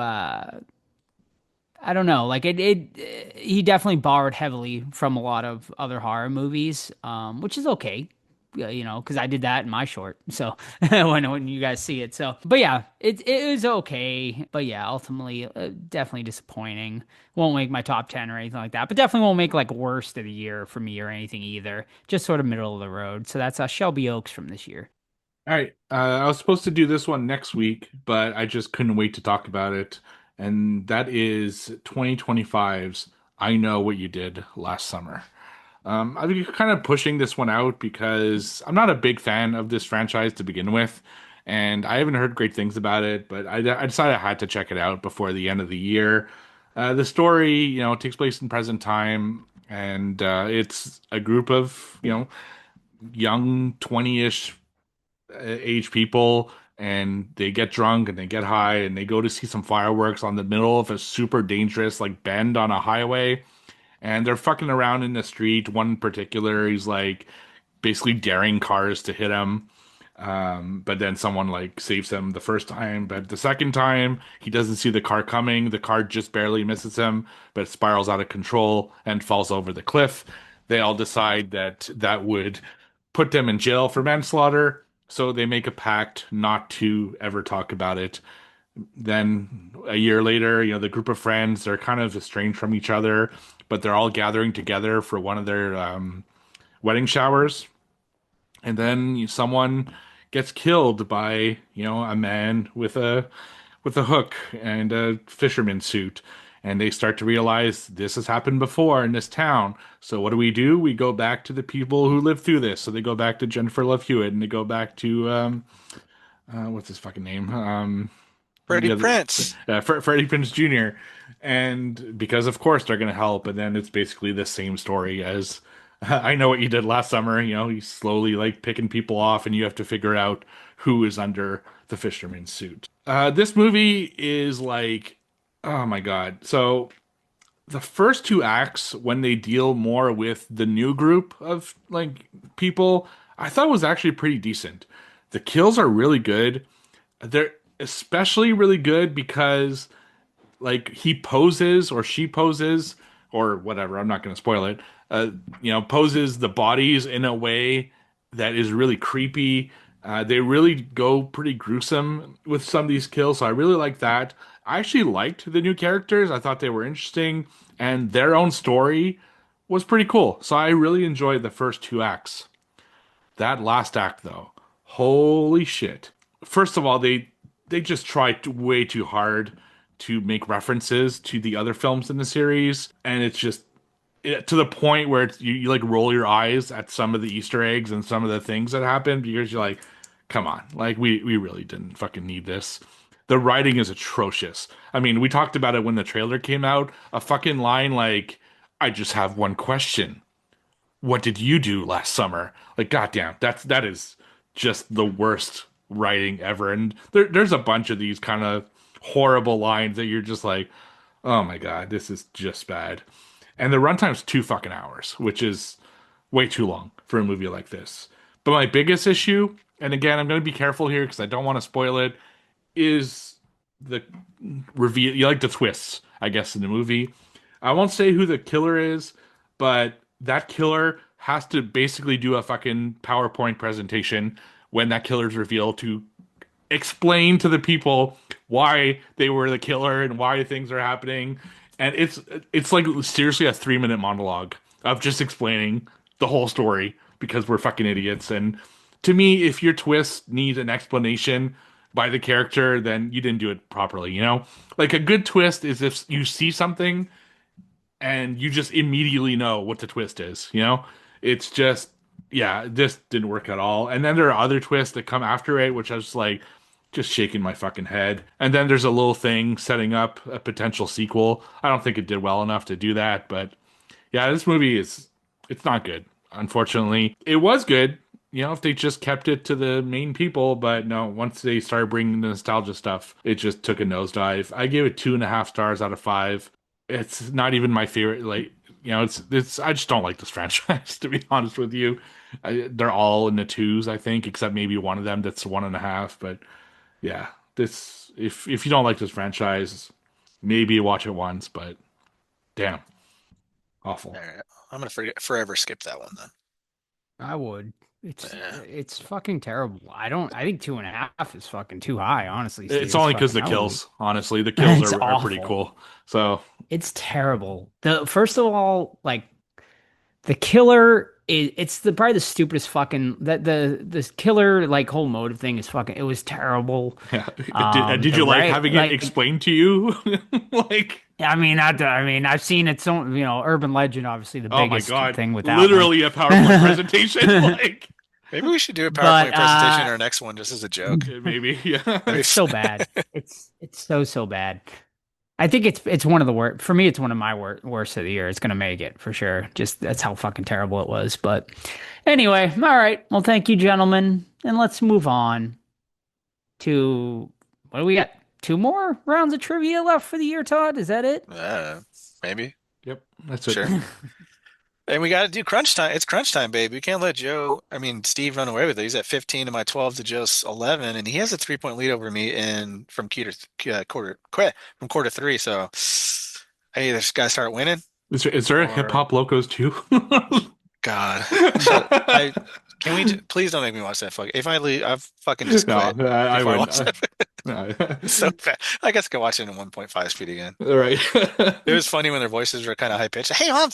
I don't know, like he definitely borrowed heavily from a lot of other horror movies, which is okay. Because I did that in my short. So when you guys see it, so but yeah, it is okay. But yeah, ultimately, definitely disappointing. Won't make my top 10 or anything like that. But definitely won't make like worst of the year for me or anything either. Just sort of middle of the road. So that's Shelby Oaks from this year. All right. I was supposed to do this one next week, but I just couldn't wait to talk about it. And that is 2025's I Know What You Did Last Summer. I've been kind of pushing this one out because I'm not a big fan of this franchise to begin with, and I haven't heard great things about it, but I decided I had to check it out before the end of the year. The story, takes place in present time, and it's a group of, young 20-ish age people, and they get drunk and they get high and they go to see some fireworks on the middle of a super dangerous like bend on a highway, and they're fucking around in the street. One in particular, he's like basically daring cars to hit him. But then someone like saves him the first time, but the second time he doesn't see the car coming. The car just barely misses him, but it spirals out of control and falls over the cliff. They all decide that that would put them in jail for manslaughter, so they make a pact not to ever talk about it. Then a year later, the group of friends, they're kind of estranged from each other, but they're all gathering together for one of their wedding showers. And then someone gets killed by, a man with a hook and a fisherman suit. And they start to realize this has happened before in this town. So what do? We go back to the people who lived through this. So they go back to Jennifer Love Hewitt, and they go back to what's his fucking name? Freddie The other, Prince. Freddie Prince Jr. And because of course they're gonna help, and then it's basically the same story as I Know What You Did Last Summer. He's slowly like picking people off, and you have to figure out who is under the fisherman's suit. This movie is like, oh my God. So the first two acts, when they deal more with the new group of like people, I thought was actually pretty decent. The kills are really good. They're especially really good because like he poses or she poses or whatever, I'm not going to spoil it, poses the bodies in a way that is really creepy. They really go pretty gruesome with some of these kills, so I really like that. I actually liked the new characters. I thought they were interesting, and their own story was pretty cool. So I really enjoyed the first two acts. That last act, though, holy shit. First of all, they just tried way too hard to make references to the other films in the series, and it's just to the point where you like roll your eyes at some of the Easter eggs and some of the things that happen, because you're like, come on, like we really didn't fucking need this. The writing is atrocious. I mean, we talked about it when the trailer came out. A fucking line like, "I just have one question. What did you do last summer?" Like, goddamn, that is just the worst writing ever. And there's a bunch of these kind of horrible lines that you're just like, oh my God, this is just bad. And the runtime's 2 fucking hours, which is way too long for a movie like this. But my biggest issue, and again, I'm going to be careful here because I don't want to spoil it, is the reveal. You like the twists, I guess, in the movie. I won't say who the killer is, but that killer has to basically do a fucking PowerPoint presentation when that killer's revealed to explain to the people why they were the killer and why things are happening. And it's like seriously a 3 minute monologue of just explaining the whole story because we're fucking idiots. And to me, if your twist needs an explanation by the character, then you didn't do it properly, you know? Like a good twist is if you see something and you just immediately know what the twist is, you know? It's just, yeah, this didn't work at all. And then there are other twists that come after it, which I was like, just shaking my fucking head. And then there's a little thing setting up a potential sequel. I don't think it did well enough to do that, but yeah, this movie it's not good. Unfortunately, it was good, you know, if they just kept it to the main people, but no, once they started bringing the nostalgia stuff, it just took a nosedive. I gave it 2.5 stars out of 5. It's not even my favorite. Like, you know, it's. I just don't like this franchise, to be honest with you. They're all in the twos, I think, except maybe one of them that's 1.5. But yeah, this if you don't like this franchise, maybe watch it once. But damn, awful. All right. I'm gonna forever skip that one then. I would. Yeah. It's fucking terrible. I think 2.5 is fucking too high, honestly. Steve. It's only because the fucking- I would- kills. Honestly, the kills It's are pretty awful. cool. So It's terrible. The first of all, like the killer is it's the probably the stupidest fucking that the killer like whole motive thing is fucking it was terrible. yeah. Did The you like right- having like- it explained to you? Like, I've seen its own, urban legend, obviously the oh my biggest God, thing with that literally a PowerPoint presentation. Like, Maybe we should do a But, PowerPoint presentation in our next one just as a joke. maybe, yeah. one. It's so bad. It's so bad. I think it's one of the worst for me. It's one of my worst of the year. It's gonna make it for sure. Just that's how fucking terrible it was. But anyway, all right. Well, thank you, gentlemen, and let's move on to what do we got? 2 more rounds of trivia left for the year, Todd. Is that it? Maybe. Yep, that's it. Sure. And we got to do crunch time. It's crunch time, baby. We can't let Steve run away with it. He's at 15 to my 12 to Joe's 11, and he has a 3-point lead over me from quarter 3. So, hey, this guy start winning. Is there a hip hop locos too? God, can we please don't make me watch that fuck. If I leave, I've fucking just No, quit. I If wouldn't. watch it. It's so bad. I guess I could watch it in 1.5 speed again. All right. It was funny when their voices were kind of high pitched. Hey, mom.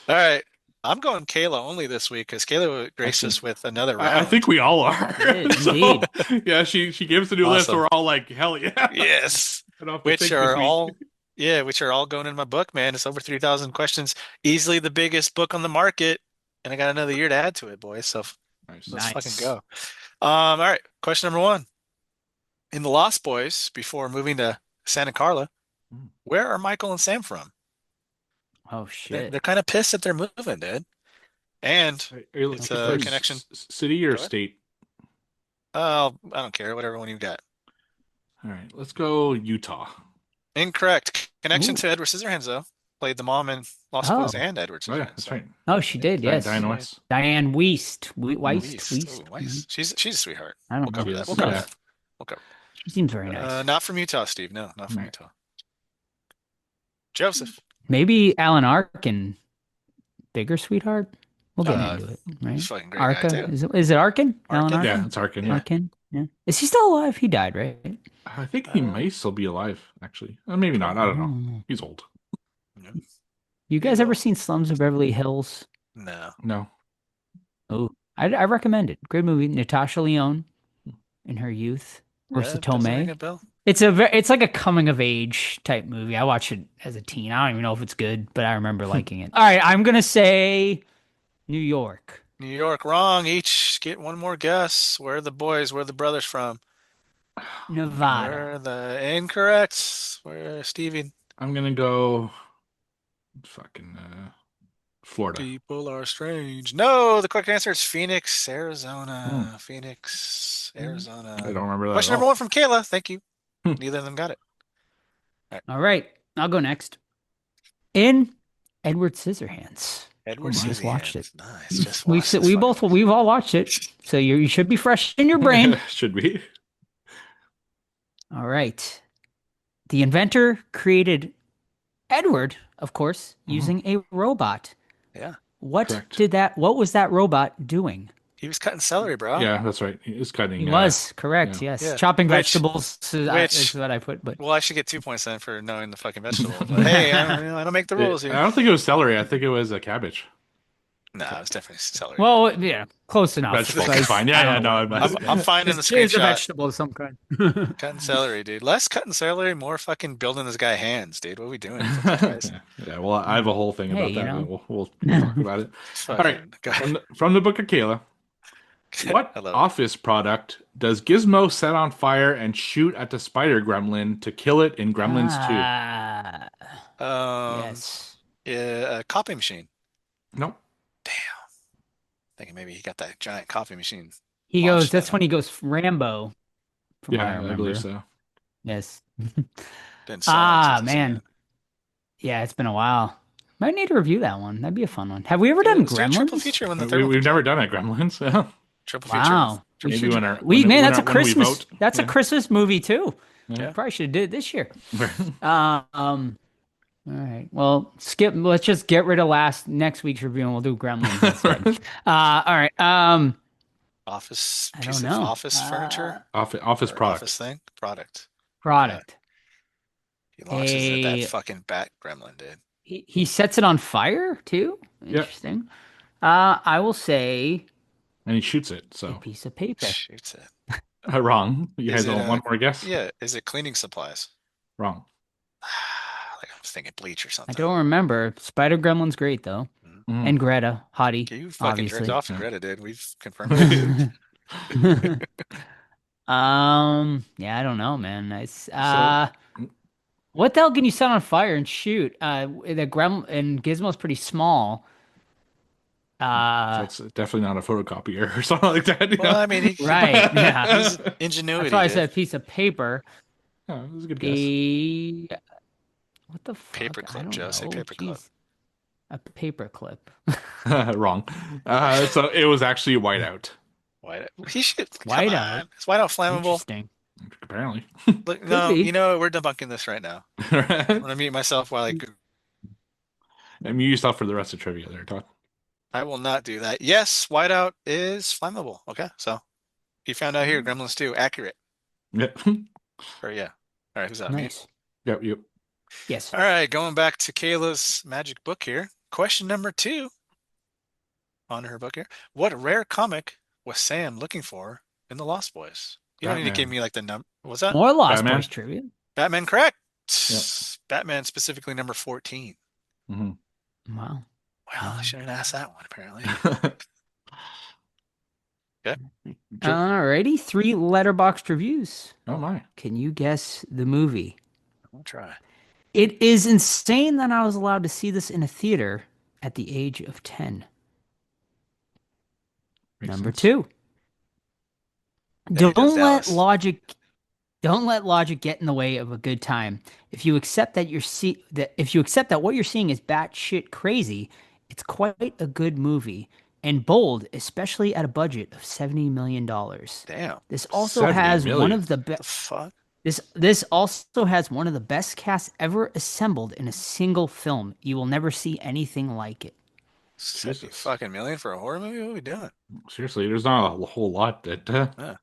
All right. I'm going Kayla only this week because Kayla graced us with another round. I think we all are. Indeed. Yeah, she gave us a new list. Awesome. We're all like, hell yeah. Yes. I don't have to Which think are this week. all going in my book, man. It's over 3,000 questions. Easily the biggest book on the market. And I got another year to add to it, boys. So Nice. let's Nice. fucking go. All right. Question number 1. In The Lost Boys, before moving to Santa Carla, where are Michael and Sam from? Oh shit. They're kind of pissed that they're moving, dude. And It's a connection. City or Go ahead. state? oh, I don't care. Whatever one you got. All right, let's go Utah. Incorrect. Connection Ooh. to Edward Scissorhands, though. Played the mom in Lost Oh. Boys and Edward Oh yeah, Scissorhands. that's right. Oh, she did. Yes. Diane West. Diane Weist. Weist. Weist. Oh, Weist. She's a sweetheart. I don't We'll cover know. that. Yes. We'll cover Yeah. that. We'll cover. She seems very nice. Not from Utah, Steve. No, not from Right. Utah. Joseph. Maybe Alan Arkin, bigger sweetheart. We'll get into it, right? He's a fucking great Arca. guy, too. Is it Arkin? Alan Arkin? Arkin? Yeah, it's Arkin. Yeah, Arkin. Yeah. Is he still alive? He died, right? I think he may still be alive. Actually, maybe not. I don't know. Oh. He's old. You guys ever seen Slums of Beverly Hills? No. No. Oh, I recommend it. Great movie. Natasha Lyonne in her youth. Marissa Doesn't ring Tomei. a bell. It's like a coming of age type movie. I watched it as a teen. I don't even know if it's good, but I remember liking it. All right, I'm gonna say New York. New York, wrong. Each get one more guess. Where are the the brothers from? Nevada. Where are the incorrect? Where Stevie? I'm gonna go fucking Florida. People are strange. No, the correct answer is Phoenix, Arizona. Phoenix, Arizona. I don't remember that. Question at number all. 1 from Kayla. Thank you. Hmm. Neither of them got it. All right, I'll go next. In Edward Scissorhands. Edward We just watched Scissorhands. it. Nice. Just watched this We've all watched it, so you should be fresh in your brain. Should be. All right. The inventor created Edward, of course, using a robot. Yeah. What Correct. what was that robot doing? He was cutting celery, bro. Yeah, that's right. It's cutting. He was correct. yeah. Yes, Yeah. chopping Which- vegetables is which- what I put. But Well, I should get 2 points then for knowing the fucking vegetable. But hey, I don't make the rules I here. don't think it was celery. I think it was a cabbage. No, it was definitely celery. well, yeah, close enough. Vegetable. It's like- Fine. I Yeah, don't know no. what- I'm finding the It's a screenshot. vegetable of some kind. Cutting celery, dude. Less cutting celery, more fucking building this guy hands, dude. What are we doing? Yeah, well, I have a whole thing Hey, about that. you know. But we'll talk about it. All right. Fucking- From the book of Kayla, what I love it. office product does Gizmo set on fire and shoot at the spider gremlin to kill it in Gremlins 2? Yes. Yeah, a copy machine. Nope. Thinking maybe he got that giant coffee machine. He Watch goes. That's that. when he goes Rambo. From what I Yeah, I remember. believe so. Yes. Didn't sell it, so Man. Yeah, it's been a while. Might need to review that one. That'd be a fun one. Have we ever done Let's do a triple Gremlins? feature when the third one We've comes never out. done it, Gremlins. Yeah. Triple feature. Wow. Maybe when our- We when- man, when that's a our- when we Christmas. vote. That's a Yeah. Christmas movie too. Yeah. Probably should have did it this year. All right. Well, skip. Let's just get rid of next week's review, and we'll do Gremlins instead. All right. Office I piece don't of know. office furniture. Office Or product. Office thing. Product. Product. He launches it. A- That fucking bat gremlin, dude. He sets it on fire too. Yep. Interesting. I will say And he shoots it. a So piece of paper. Shoots it. wrong. You Is guys it, want one more guess? Yeah. Is it cleaning supplies? Wrong. Like I was thinking bleach or I something. don't remember. Spider Gremlin's great though, Mm. and Greta, hottie. You fucking jerked obviously. off to Yeah. Greta, dude. We've confirmed it. Yeah, I don't know, man. What the hell can you set on fire and shoot? The Gremlin and Gizmo's pretty small. So it's definitely not a photocopier or something like that. you Well, know? I mean, Right, yeah. he's I ingenuity. thought I dude. said a piece of paper. Yeah, it was a good guess. What the fuck? Paperclip, I don't Joe. Say know. paperclip. Jeez. A paper clip. Wrong. So it was actually whiteout. White. He should. Whiteout? Come on. Is whiteout flammable? Interesting. Apparently. Look, no, be. you know what? We're debunking this right now. I'm gonna mute myself while I mute yourself for the rest of trivia there, Todd. I will not do that. Yes, whiteout is flammable. Okay, so you found out here, Gremlins 2, accurate. Yep. Or yeah. All right, who's up? Me? Nice. Yep. Yes. All right, going back to Kayla's magic book here. Question number 2 on her book here. What rare comic was Sam looking for in the Lost Boys? You don't need to Batman. give me like the number. What's that? More Lost Batman? Boys trivia. Batman, correct. Yep. Batman specifically number 14. hmm Wow. Well, I shouldn't ask that one apparently. Alrighty, 3 letterboxed reviews. Oh my. Can you guess the movie? I'll try. It is insane that I was allowed to see this in a theater at the age of 10. Makes Number sense. 2. Yeah, he does Dallas. Don't let logic get in the way of a good time. If you accept that what you're seeing is batshit crazy, it's quite a good movie and bold, especially at a budget of $70 million. Damn. This also 70 has one million? of the The best. fuck? This also has one of the best casts ever assembled in a single film. You will never see anything like it. 70 Jesus. fucking million for a horror movie? What are we doing? Seriously, there's not a whole lot that.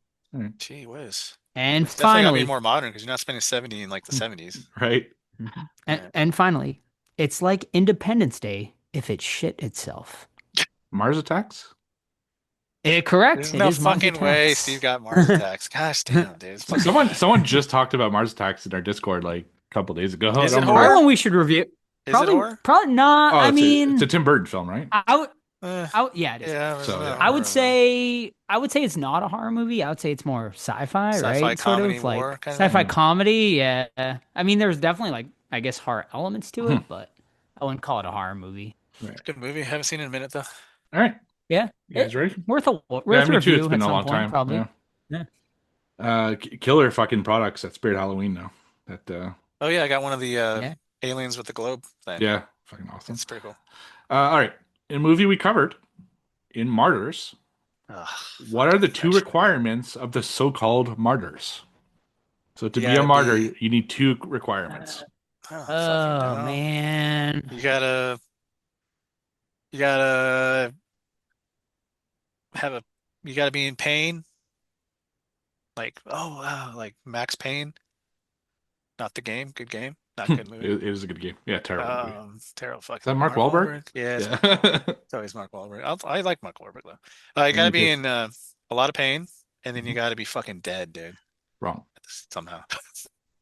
Gee whiz. And It's definitely gotta finally, be more modern because you're not spending 70 in like the 70s. Right. and finally, it's like Independence Day if it shit itself. Mars Attacks. Correct. There's It no is Mars fucking way Attacks. Steve got Mars attacks. Gosh damn, dude. It's fucking- Someone just talked about Mars Attacks in our Discord like a couple days ago. Is I it don't remember. horror? Probably one we should review. Is it Probably, horror? probably not. Oh, I it's mean, it's a Tim Burton film, right? Eh, yeah, it is. yeah, it's So, not yeah. I horror, would say it's not a horror movie. I would say it's more sci-fi, Sci-fi right? comedy, Sort of like war kind of sci-fi thing? comedy. Yeah. I mean, there's definitely like I guess horror elements to it, but I wouldn't call it a horror movie. Right. Good movie. Haven't seen it in a minute though. All right. Yeah, You guys ready? worth a Yeah, me too. review It's been at a some long point, time. probably. Yeah. Yeah. Killer fucking products at Spirit Halloween now. That Oh yeah, I got one of the Yeah. aliens with the globe thing. yeah, fucking awesome. It's pretty cool. All right. In a movie we covered in Martyrs, Ugh, what are the two that shit. requirements of the so-called martyrs? So to You be a gotta martyr, be. you need two requirements. I don't fucking Oh know. man. You gotta have a. You gotta be in pain. Like oh wow, like Max Payne. Not the game. Good game. Not good movie. It is a good game. Yeah, terrible movie. Terrible Is that fucking Mark Wahlberg? Yeah, Yeah. it's always Mark Wahlberg. I like Mark Wahlberg though. You Me gotta be too. in a lot of pain, and then you Mhm. gotta be fucking dead, dude. Wrong. Somehow.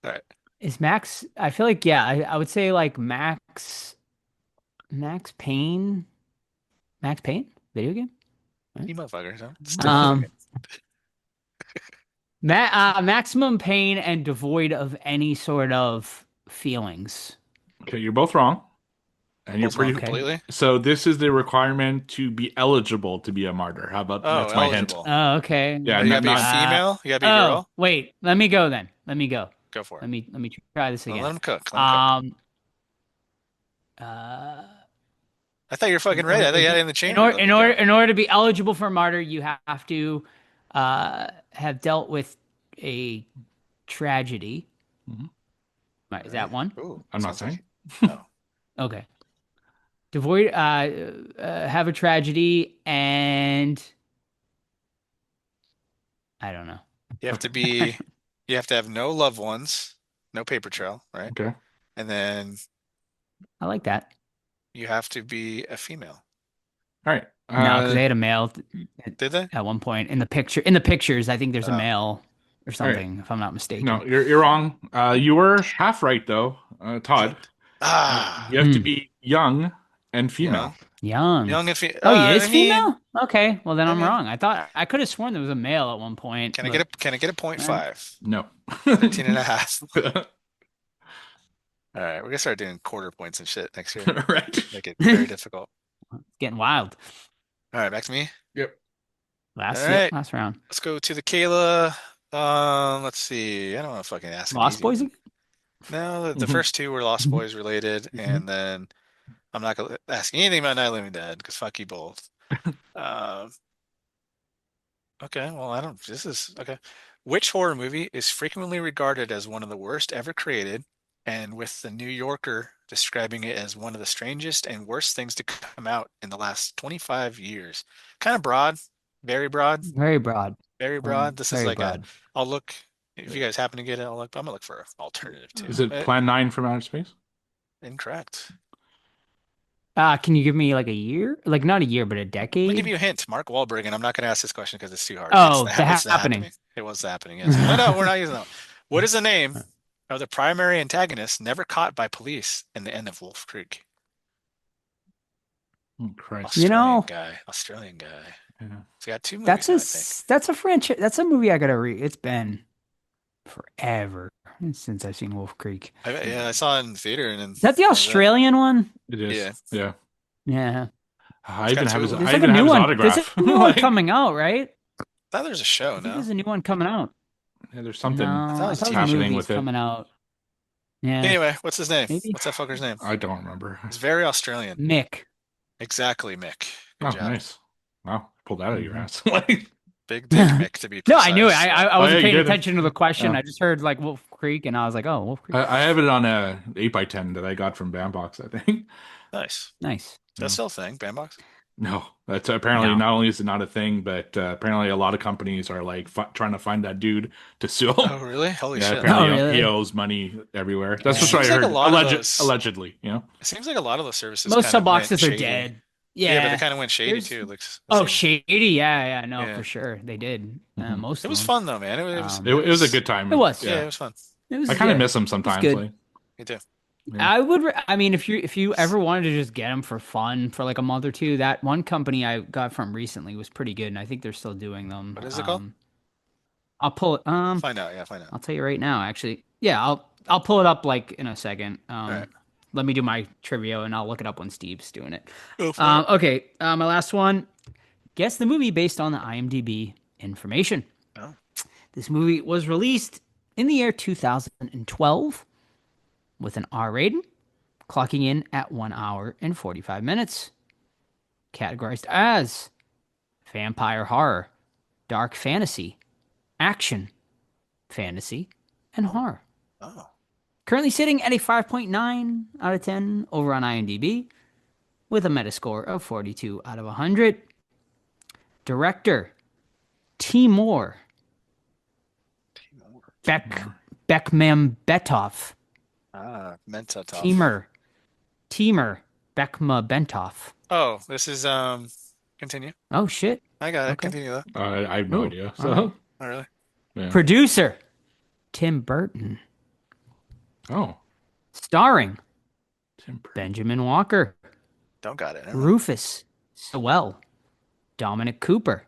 All right. Is Max? I feel like yeah. I would say like Max Payne. Max Payne video game. You motherfuckers, huh? Um, maximum pain and devoid of any sort of feelings. Okay, you're both wrong. And you're Both wrong pretty. Okay. completely. So this is the requirement to be eligible to be a martyr. How about Oh, that's my hint? eligible. Oh, okay. Yeah, You gotta be a not female. You gotta be a Oh, girl. wait. Let me go then. Let me go. Go for it. Let me try this Well, again. let him cook. Let him cook. Um. Uh. I thought you were fucking ready. I thought you had it in the chamber. Let me go. In order to be eligible for martyr, you have to have dealt with a tragedy. Mhm. Right, is that one? Ooh, I'm not sounds saying. like- Oh. Okay. Devoid, have a tragedy, and I don't know. You have to be. You have to have no loved ones, no paper trail, right? Okay. And then I like that. you have to be a female. All right. No, because they had a male Did they? at one point in the picture. In the pictures, I think there's a Oh. male or something, if I'm not mistaken. No, you're wrong. You were half right though, Todd. You have to Hmm. be young and female. Young and female. Oh, he is I mean, female? Okay, well then I I'm mean- wrong. I thought I could have sworn there was a male at one point. Can I get a 0.5? No. 13 and a half. All right, we're gonna start doing quarter points and shit next year. Right. Make it very difficult. Getting wild. All right, back to me. Yep. Last All right. last round. Let's go to the Kayla. Let's see. I don't want to fucking ask an Lost easy Boys one. again? No, the first two were Lost Boys related, and then I'm not gonna ask anything about Night of the Living Dead because fuck you both. Okay, well, I don't. This is okay. Which horror movie is frequently regarded as one of the worst ever created, and with the New Yorker describing it as one of the strangest and worst things to come out in the last 25 years? Kind of broad, very broad, Very broad. very broad. This is Very like broad. I'll look if you guys happen to get it. I'm gonna look for an alternative too. Is it Plan 9 from Outer Space? Incorrect. Can you give me like a year? Like not a year, but a Let me decade? give you a hint. Mark Wahlberg, and I'm not going to ask this question because it's too hard. Oh, It's The it's Happening. It was The Happening, yes. No, we're not using that. What is the name of the primary antagonist never caught by police in the end of Wolf Creek? Oh, Christ. You know- Australian guy. Yeah. It's got two movies, That's now, a I think. that's a franchise. That's a movie I gotta read. It's been forever since I've seen Wolf Creek. Yeah, I saw it in the theater, and then Is that the Australian one? It is. Yeah. Yeah. Yeah. I even got have his, two. There's I like even a have new his one. autograph. There's a new one Like, coming out, right? I thought there was a show. I think No, there's a new one coming out. yeah, there's something No, I thought it was I thought TV. the happening movie's with it. coming out. Yeah. Anyway, what's his name? Maybe. What's that fucker's name? I don't remember. It's very Australian. Mick. Exactly, Mick. Good Oh, job. nice. Wow. Pulled that out of your Mhm. ass. Like, Big dick Mick, to be No, precise. I knew it. I Oh, wasn't yeah, you paying did. attention to the question. Oh. I just heard like Wolf Creek, and I was like, "Oh, Wolf Creek." I have it on a 8x10 that I got from Bandbox, I think. Nice. Nice. That's still a thing, Bandbox. No, that's apparently No. not only is it not a thing, but apparently a lot of companies are like trying to find that dude to sue. Oh, really? Holy Yeah, shit. apparently Oh, really? he owes money everywhere. That's Yeah. just what I Seems like heard. a lot of those- Allegedly, you know. It seems like a lot of those services Most kind sub of went boxes are shady. dead. Yeah, but Yeah. they kind of went shady There's- too. Looks. Oh, shady. Yeah, no, Yeah. for sure they did. Mhm. Most It of was them. fun though, man. It was. Um, It was a good time. It was. Yeah, Yeah, it was fun. It was. I kind of yeah. miss him sometimes. good. Like, Me too. yeah. I would. I mean, if you ever wanted to just get them for fun for like a month or two, that one company I got from recently was pretty good, and I think they're still doing them. What is it called? I'll pull it. Find out. Yeah, find out. I'll tell you right now. Actually, yeah, I'll pull it up like in a second. right. let me do my trivia and I'll look it up when Steve's doing it. Go for it. Okay, my last one. Guess the movie based on the IMDb information. Oh. This movie was released in the year 2012 with an R rating, clocking in at 1 hour and 45 minutes. Categorized as vampire horror, dark fantasy, action, fantasy, and horror. Oh. Currently sitting at a 5.9 out of 10 over on IMDb with a Metascore of 42 out of 100. Director Timur Bekmambetov. Mentatov. Timur Bekmambetov. Oh, this is continue. Oh shit. I got it. Okay. Continue though. I have no idea. So, all right. Oh, really? yeah. Producer Tim Burton. Oh, Starring Tim Burton. Benjamin Walker, Don't got it. Never mind. Rufus Sewell, Dominic Cooper,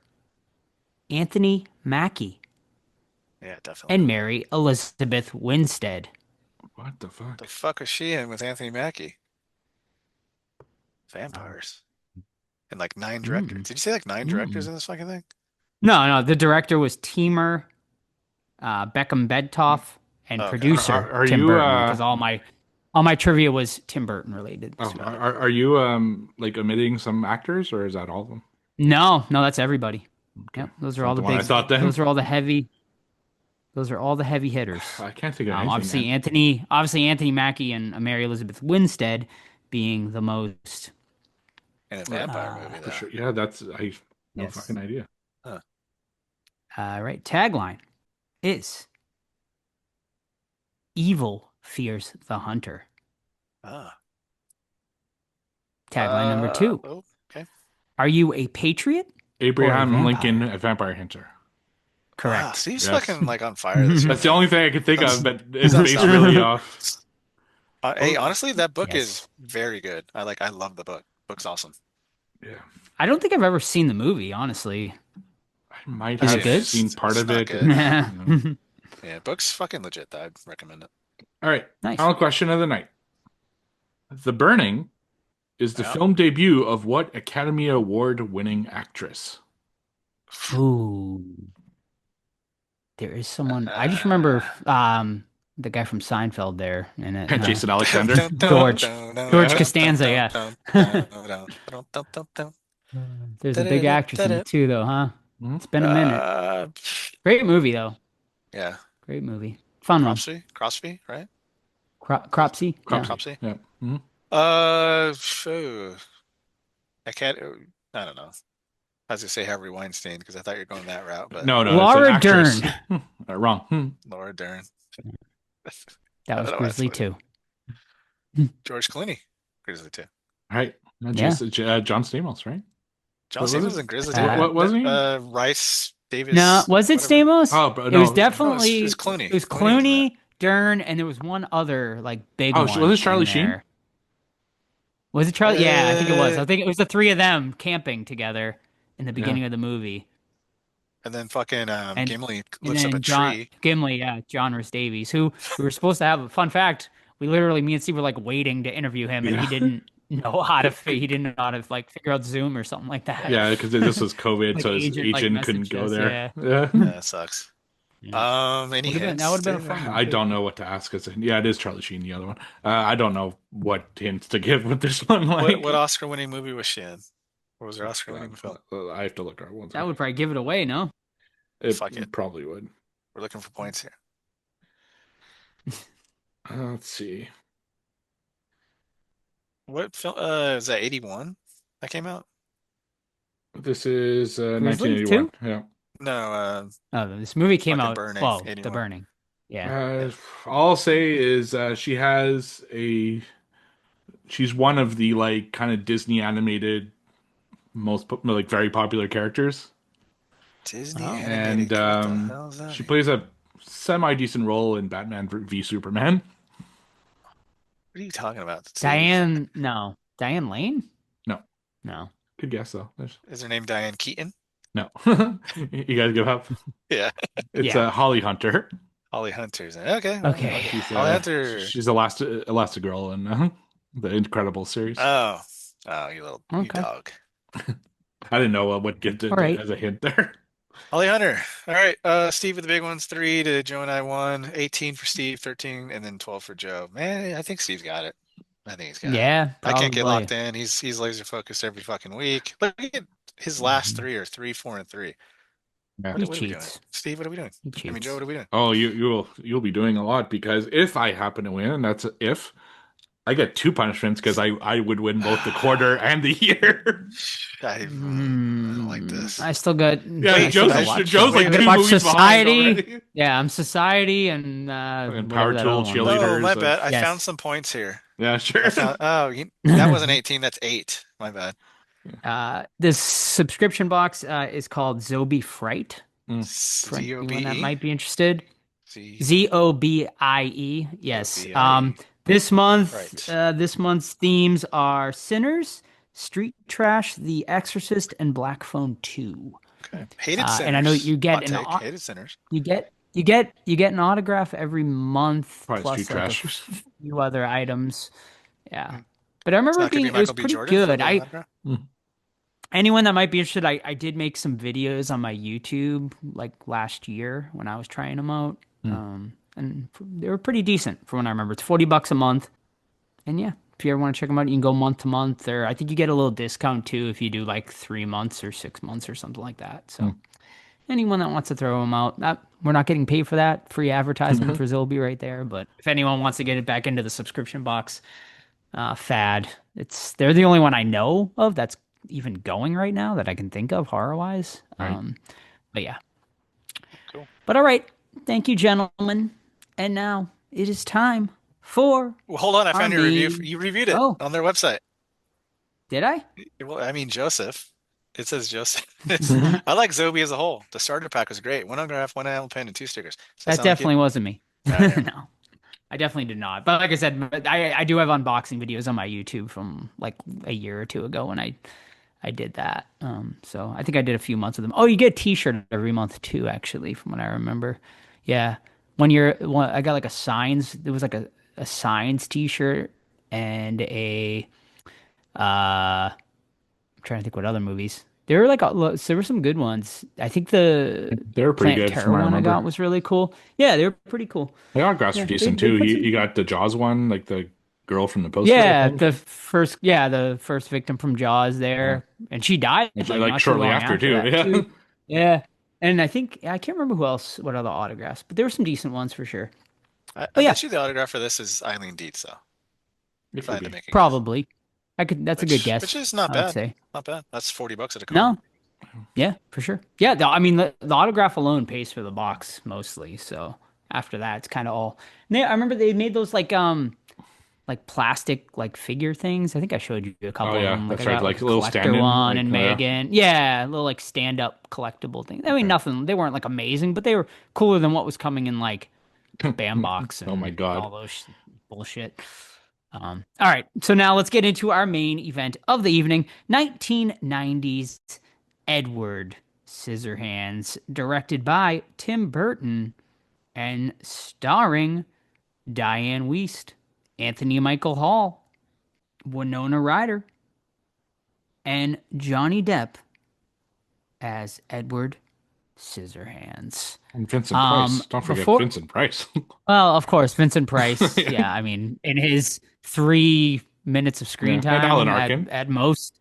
Anthony Mackie, Yeah, definitely. and Mary Elizabeth Winstead. What the fuck? The fuck was she in with Anthony Mackie? Vampires. And like 9 directors. Did you say like 9 directors in this fucking thing? No, the director was Timur Bekmambetov, and Okay. producer Are Tim you, Burton, because all my trivia was Tim Burton related. Oh, are you like omitting some actors, or is that all of them? No, that's everybody. Yep, those are all the Not the one big. I thought then. Those are all the heavy. Those are all the heavy hitters. I can't think of anything. Obviously Anthony Mackie and Mary Elizabeth Winstead being the most. In a vampire movie, For though. sure. Yeah, that's I have no Yes. fucking idea. Right, tagline is "Evil fears the hunter." Ah. Tagline number 2: Oh, okay. Are you a patriot? Abraham vampire. Lincoln, a vampire hunter. Correct. Wow, Steve's Yes. fucking like on fire this That's the only thing I could think of, but it's That's- based really off. Hey, honestly, that book Yes. is very good. I love the book. Book's awesome. Yeah, I don't think I've ever seen the movie, honestly. I might Is it have good? seen part It's of not it. good. Nice. Yeah, book's fucking legit. Though. I'd recommend it. All right, final question of the night. The Burning is the Yeah. film debut of what Academy Award-winning actress? Ooh. There is someone. I just remember the guy from Seinfeld there in it. Jason Alexander. George Costanza, yeah. There's a big actress in it too, though, huh? Mhm. It's been a minute. Great movie, though. Yeah. Great movie. Fun one. Crosby, right? Cropsy. Yeah. Cropsy. Yeah. Mhm. I can't. I don't know. I was gonna say Harvey Weinstein because I thought you were going that route, but No, Laura it's an actress. Wrong. Laura Dern, That was Oh, that's Grizzly funny. too. George Clooney, Grizzly too. All right. Yeah. John Stamos, right? John What was Stamos it? in Grizzly What- too. what wasn't he? Rice Davis. No, was it whatever. Stamos? Oh, but It was no. definitely. it was Clooney. It was Clooney was in Clooney, Dern, and there was one other like big Oh, one. was it Charlie in Sheen? there. Was it Charlie? Yeah, I think it was. I think it was the three of them camping together in the beginning of the movie. And then fucking Gimli And lifts up then a John tree. Gimli, yeah, John Rhys Davies, who we were supposed to have a fun fact. We literally, me and Steve were like waiting to interview him, and he didn't know how to. He didn't know how to like figure out Zoom or something like that. Yeah, because this was COVID, Like so his agent, like, agent couldn't messaged go us, there. yeah. Yeah. Yeah, that sucks. Yeah. Any Would've been- hints? that would've been a Dave? fun one. I don't know what to ask. Yeah, it is Charlie Sheen, the other one. I don't know what hints to give with this one. Like, What Oscar-winning movie was she in? What was her Oscar-winning film? I have to look at one. That would probably give it away, no? Fuck it. Probably would. We're looking for points here. Let's see. What film? Is that 81 that came out? This is Grizzly, 1981. Yeah. No, Oh, this movie came Fucking out. Burning, Well, The 81. Burning. Yeah. All I'll say is she has she's one of the like kind of Disney animated most like very popular characters, Disney Oh. animated. and What the hell is that? she plays a semi decent role in Batman v Superman. What are you talking about? Steve? Diane Lane? No. No. Good guess though. Is her name Diane Keaton? No, you guys give up. Yeah. It's Yeah. Holly Hunter. Holly Hunter's in it. Okay. Okay. She's Holly Hunter. she's Elastigirl, and The Incredible series. Oh, you Okay. dog. I didn't know what get All it right. as a hint there. Holly Hunter. All right. Steve with the big ones, 3 to Joe and I 1, 18 for Steve, 13, and then 12 for Joe. Man, I think Steve's got it. I think he's got it. Yeah, I can't get probably. locked in. He's laser focused every fucking week. Look at his last Mhm. three are 3, 4, and 3. Yeah. He What are we doing? cheats. Steve, what are we doing? He I mean, Joe, cheats. what are we doing? Oh, you'll be doing a lot because if I happen to win, and that's a if, I get two punishments because I would win both the quarter and the year. I don't like this. I still got. Yeah, I Wait, still Joe's gotta I, watch. Joe's wait, like I gotta two wait. watch movies behind Society. already. Yeah, I'm Society and And whatever Power that Tool other one was. Oh, Cheerleaders. my bad. I found Yes. some points here. Yeah, sure. I found. Oh, that wasn't 18. That's 8. My bad. This subscription box is called Zobi Fright. Mm. For ZOBE. anyone that might be interested. Z Zobie. Yes. ZOBIE. This month, Right. this month's themes are Sinners, Street Trash, The Exorcist, and Black Phone 2. Okay. Hated And I know sinners. you get Hot an take. Hated sinners. you get an autograph every month Probably plus Street like a Trashers. few other items. Hmm. Yeah. But I It's remember not gonna be it was Michael B. pretty Jordan for good. the autograph? Anyone that might be interested, I did make some videos on my YouTube like last year when I was trying them out. And they were pretty decent from what I remember. It's $40 a month. And yeah, if you ever want to check them out, you can go month to month, or I think you get a little discount too if you do like 3 months or 6 months or something like that. So anyone that wants to throw them out, we're not getting paid for that. Free advertisement for Zilby right there. But if anyone wants to get it back into the subscription box, fad, they're the only one I know of that's even going right now that I can think of horror wise. Right. But yeah. Cool. But all right, thank you, gentlemen. And now it is time for Well, hold on. I found your review. main- You reviewed it Oh, on their website. did I? Well, I mean, Joseph. It says Joseph. I like Zobi as a whole. The starter pack was great. One autograph, one enamel pen, and 2 stickers. Does That sound like you? definitely wasn't me. All right, yeah. No, I definitely did not. But like I said, I do have unboxing videos on my YouTube from like a year or two ago when I did that. So I think I did a few months of them. Oh, you get a T-shirt every month too, actually, from what I remember. Yeah, I got like a signs. There was like a signs T-shirt and a I'm trying to think what other movies. There were there were some good ones. I think the They were pretty Planet good Terror from what I one I got remember. was really cool. Yeah, they were pretty cool. The autographs Yeah, are decent they too. put You some. got the Jaws one, like the girl from the poster, I Yeah, think. the first victim from Jaws Yeah. there, and she died It's like like not too shortly long after too. that Yeah. too. Yeah, and I can't remember what other autographs, but there were some decent ones for sure. I But yeah, bet you the autograph for this is Eileen Dietz, though. It If I could had to be. make a guess. probably. That's a good Which guess. is not I would bad. say. Not bad. That's $40 at a con. No, yeah, for sure. Yeah, I mean the autograph alone pays for the box mostly. So after that, it's kind of all. I remember they made those like plastic like figure things. I think I showed you a couple Oh of yeah, them. Like that's I right. got Like like a a little collector stand-in. one Like, and oh, yeah. Megan. Yeah, a little like stand up collectible thing. I mean, nothing. They weren't like amazing, but they were cooler than what was coming in like spam box Oh my and God. all those bullshit. All right, so now let's get into our main event of the evening: 1990s Edward Scissorhands, directed by Tim Burton and starring Diane Wiest, Anthony Michael Hall, Winona Ryder, and Johnny Depp as Edward Scissorhands. And Vincent Price. Don't forget before- Vincent Price. Well, of course, Vincent Price. Yeah. Yeah, I mean, in his 3 minutes of screen Yeah, and time Alan Arkin. at most.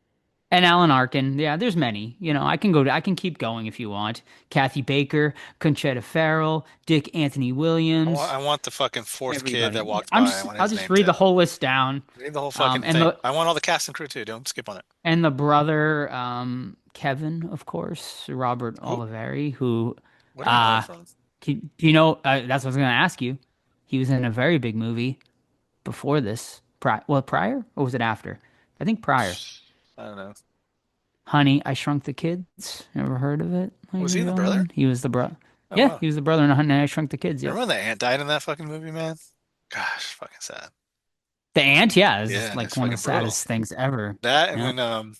And Alan Arkin. Yeah, there's many. You know, I can keep going if you want. Kathy Baker, Conchetta Farrell, Dick Anthony Williams. I want the fucking fourth kid Everybody. that walked by. I want I'll his just name read the too. whole list down. Read the whole fucking and thing. the- I want all the cast and crew too. Don't skip on it. And the brother, Kevin, of course, Robert Oliveri, who What do you know uh, from? do you know? That's what I was going to ask you. He was in a very big movie before this. Prior or was it after? I think prior. I don't know. Honey, I Shrunk the Kids. Ever heard of it? Was he ladies and the brother? gentlemen? He was the brother. Oh, Yeah, wow. he was the brother in Honey, I Shrunk the Kids. Yeah. Remember when the aunt died in that fucking movie, man? Gosh, fucking sad. The Ant, yeah, is Yeah, like it's one of the fucking brutal. saddest things ever. That and Yeah. when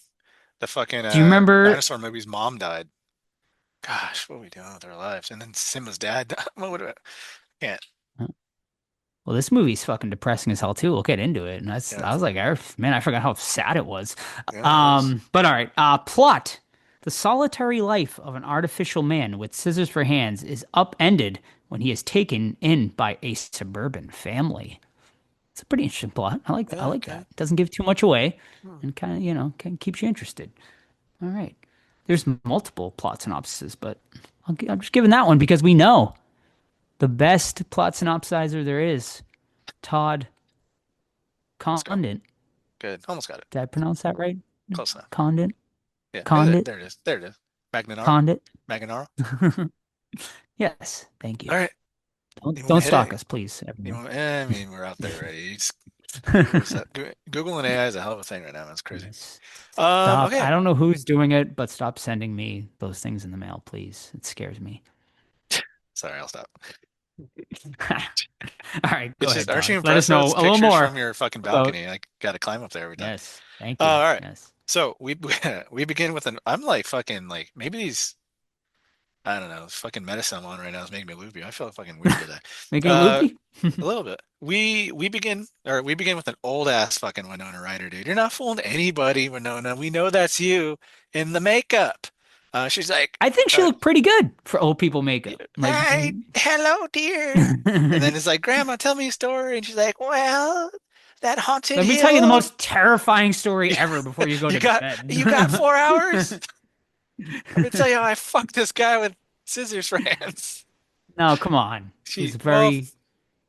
the fucking Do you remember? dinosaur movie's mom died. Gosh, what are we doing with our lives? And then Simba's dad died. What would I can't. Well, this movie's fucking depressing as hell too. We'll get into it. And Yeah, I was like, man, I forgot how sad it was. yeah, it is. But all right. Plot. The solitary life of an artificial man with scissors for hands is upended when he is taken in by a suburban family. It's a pretty interesting plot. I Yeah, like okay. that. It doesn't give too much away Hmm. and kind of, kind of keeps you interested. All right. There's multiple plot synopses, but I'm just giving that one because we know the best plot synopsizer there is. Todd Let's go. Condon. Good. Almost got it. Did I pronounce that right? Close enough. Condon? Yeah, Condit? there it is. There it is. Magnanaro? Condit? Magnanaro? Yes, thank you. All right. Don't, You want to don't hit stalk it? us, please, You everyone. want, I mean, we're out there already. Google and AI is a hell of a thing right now. That's crazy. Yes. Stop. Okay. I don't know who's doing it, but stop sending me those things in the mail, please. It scares me. Sorry, I'll stop. All right, go It's ahead, just, aren't you Todd. Let us impressed though? know It's a little pictures more from your fucking about. balcony. I got to climb up there every time. Yes, thank you. All right. Yes. So we we begin with an. I'm like fucking like maybe these. I don't know. Fucking medicine I'm on right now is making me loopy. I feel fucking weird today. Making it Uh, loopy? a little bit. We begin with an old ass fucking Winona Ryder, dude. You're not fooling anybody, Winona. We know that's you in the makeup. She's like, I think she uh, looked pretty good for old people makeup. Like, "Hi, hello, dear." And then it's like, "Grandma, tell me a story." And she's like, "Well, that haunted let me tell you the hill. most terrifying story You, ever before you go you to got bed. you got 4 hours? Let me tell you how I fucked this guy with scissors for hands." No, come on. It was Well, very,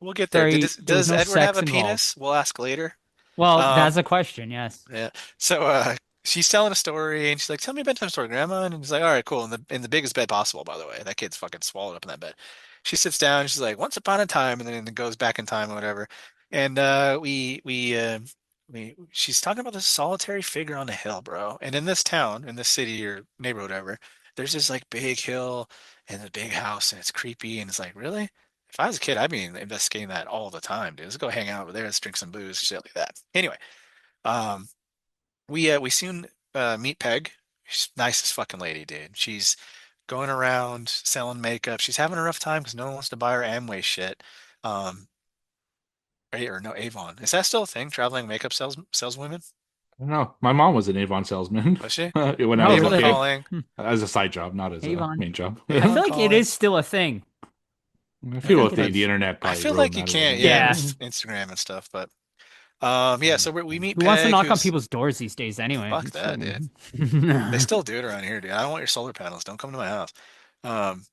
we'll get there. very. There was Does no Edward have sex a involved. penis? We'll ask later. Well, Um, that's a question. Yes. yeah. So she's telling a story and she's like, "Tell me a bedtime story, Grandma." And he's like, "All right, cool." In the biggest bed possible, by the way. That kid's fucking swallowed up in that bed. She sits down and she's like, "Once upon a time," and then it goes back in time or whatever. And she's talking about this solitary figure on a hill, bro. And in this town, in this city or neighborhood, whatever, there's this like big hill and a big house and it's creepy and it's like, really? If I was a kid, I'd be investigating that all the time, dude. Let's go hang out over there. Let's drink some booze, shit like that. Anyway, um, we soon meet Peg. She's nicest fucking lady, dude. She's going around selling makeup. She's having a rough time because no one wants to buy her Amway shit. Um, or no, Avon. Is that still a thing? Traveling makeup saleswomen? I don't know. My mom was an Avon salesman Was she? when I Oh, was a Avon really? kid, calling. as a side job, not as a Avon. main job. I Avon feel like it calling. is still a thing. I I feel think with it the, is. the internet I probably feel like ruined you that a can't, little yeah, Yeah. Instagram and stuff, but yeah. So we meet Who wants to Peg, knock on who's people's doors these days anyway? fuck It's that, dude. fucking- They still do it around here, dude. I don't want your solar panels. Don't come to my house. Um,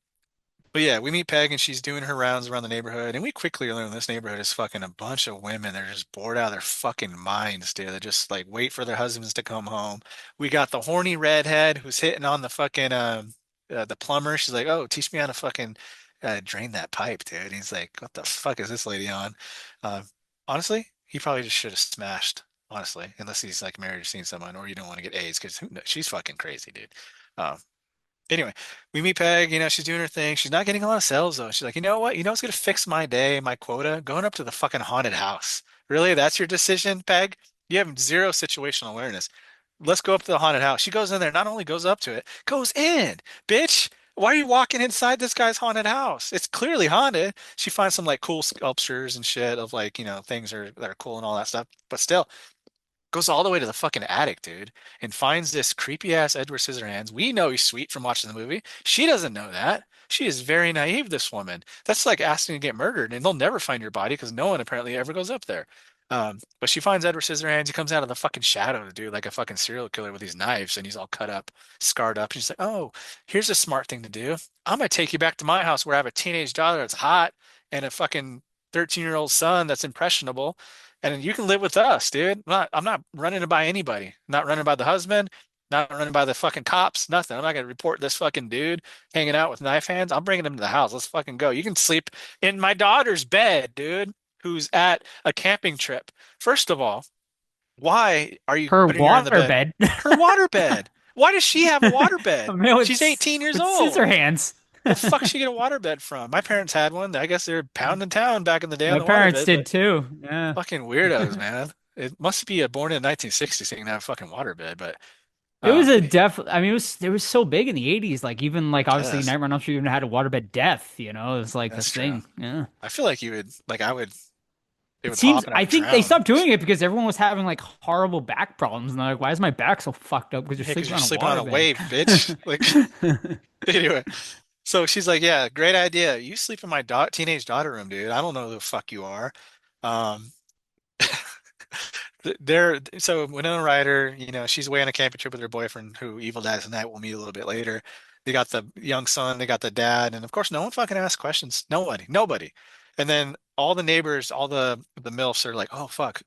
But yeah, we meet Peg and she's doing her rounds around the neighborhood, and we quickly learn this neighborhood is fucking a bunch of women. They're just bored out of their fucking minds, dude. They just like wait for their husbands to come home. We got the horny redhead who's hitting on the fucking the plumber. She's like, "Oh, teach me how to fucking drain that pipe, dude." And he's like, "What the fuck is this lady on?" Um, Honestly, he probably just should have smashed. Honestly, unless he's like married or seen someone, or you don't want to get AIDS because she's fucking crazy, dude. Um, Anyway, we meet Peg, she's doing her thing. She's not getting a lot of sales though. She's like, "You know what? You know what's gonna fix my day, my quota? Going up to the fucking haunted house." Really? That's your decision, Peg? You have zero situational awareness. Let's go up to the haunted house. She goes in there, not only goes up to it, goes in. Bitch, why are you walking inside this guy's haunted house? It's clearly haunted. She finds some like cool sculptures and shit of like, things that are cool and all that stuff. But still, goes all the way to the fucking attic, dude, and finds this creepy ass Edward Scissorhands. We know he's sweet from watching the movie. She doesn't know that. She is very naive, this woman. That's like asking to get murdered, and they'll never find your body because no one apparently ever goes up there. But she finds Edward Scissorhands. He comes out of the fucking shadow, dude, like a fucking serial killer with these knives, and he's all cut up, scarred up. And she's like, "Oh, here's a smart thing to do. I'm gonna take you back to my house where I have a teenage daughter that's hot and a fucking 13-year-old son that's impressionable, and you can live with us, dude. I'm not running it by anybody. Not running by the husband, not running by the fucking cops, nothing. I'm not gonna report this fucking dude hanging out with knife hands. I'm bringing him to the house. Let's fucking go. You can sleep in my daughter's bed, dude, who's at a camping trip. First of all, why are you Her putting her in the water bed? bed. Her water bed. Why does she have a water A bed? man She's 18 years with old. scissor hands. The fuck she get a water bed from? My parents had one. I guess they're pounding town back in the day on My the water parents bed, did but too. Yeah. fucking weirdos, man. It must be a born in the 1960s thing to have a fucking waterbed, but It was a I I mean, it was so big in the 80s. Like, even, like, obviously, guess Nightmare on Elm Street even had a waterbed death, It was like the that's true. thing. Yeah. I feel like you would, like, I would, It It would seems pop and I I would think they drown. stopped doing it because everyone was having like horrible back problems, and they're like, "Why is my back so fucked up?" Because you're Yeah, because sleeping you're on a sleeping on a waterbed. wave, bitch. Like, anyway. So she's like, "Yeah, great idea. You sleep in my da teenage daughter room, dude. I don't know who the fuck you are." Um, They're so Winona Ryder, she's away on a camping trip with her boyfriend, who Evil Dies Tonight we'll meet a little bit later. They got the young son, they got the dad, and of course, no one fucking asks questions. Nobody. And then all the neighbors, all the MILFs are like, "Oh fuck,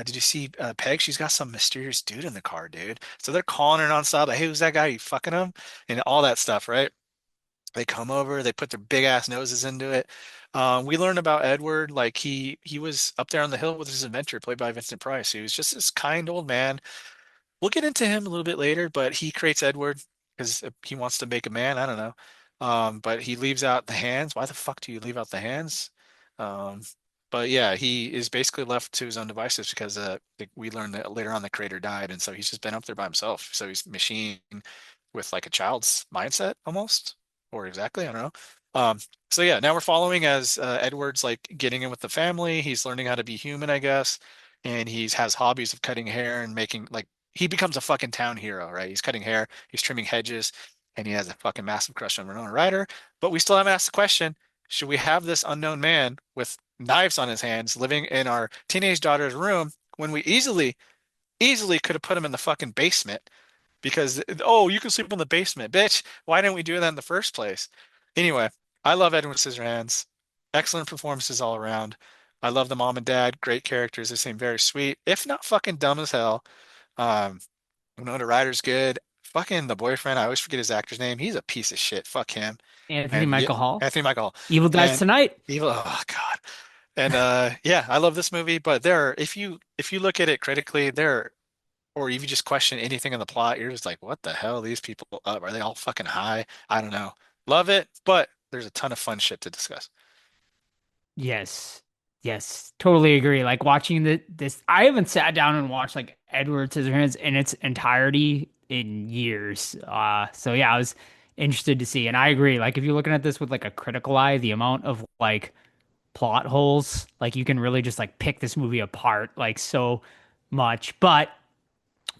did you see Peg? She's got some mysterious dude in the car, dude." So they're calling her nonstop, like, "Hey, who's that guy? You fucking him?" And all that stuff, right? They come over, they put their big ass noses into it. We learned about Edward, like he was up there on the hill with his inventor, played by Vincent Price. He was just this kind old man. We'll get into him a little bit later, but he creates Edward because he wants to make a man. I don't know. But he leaves out the hands. Why the fuck do you leave out the hands? Um, but yeah, he is basically left to his own devices because we learned that later on the creator died, and so he's just been up there by himself. So he's machine with like a child's mindset almost, or exactly, I don't know. So yeah, now we're following as Edward's like getting in with the family. He's learning how to be human, I guess, and he's has hobbies of cutting hair and making like he becomes a fucking town hero, right? He's cutting hair, he's trimming hedges, and he has a fucking massive crush on Winona Ryder. But we still haven't asked the question, should we have this unknown man with knives on his hands living in our teenage daughter's room when we easily could have put him in the fucking basement because, oh, you can sleep in the basement, bitch. Why didn't we do that in the first place? Anyway, I love Edward Scissorhands. Excellent performances all around. I love the mom and dad, great characters. They seem very sweet, if not fucking dumb as hell. Um, Winona Ryder's good. Fucking the boyfriend, I always forget his actor's name. He's a piece of shit. Fuck him. Anthony And yeah, Michael Hall, Anthony Michael Hall. Evil Dies And Tonight. Evil, oh God. And yeah, I love this movie, but if you look at it critically, or if you just question anything in the plot, you're just like, what the hell are these people up? Are they all fucking high? I don't know. Love it, but there's a ton of fun shit to discuss. Yes. Yes. Totally agree. Like watching this I haven't sat down and watched like Edward Scissorhands in its entirety in years. So yeah, I was interested to see. And I agree. Like if you're looking at this with like a critical eye, the amount of like plot holes, like you can really just like pick this movie apart like so much. But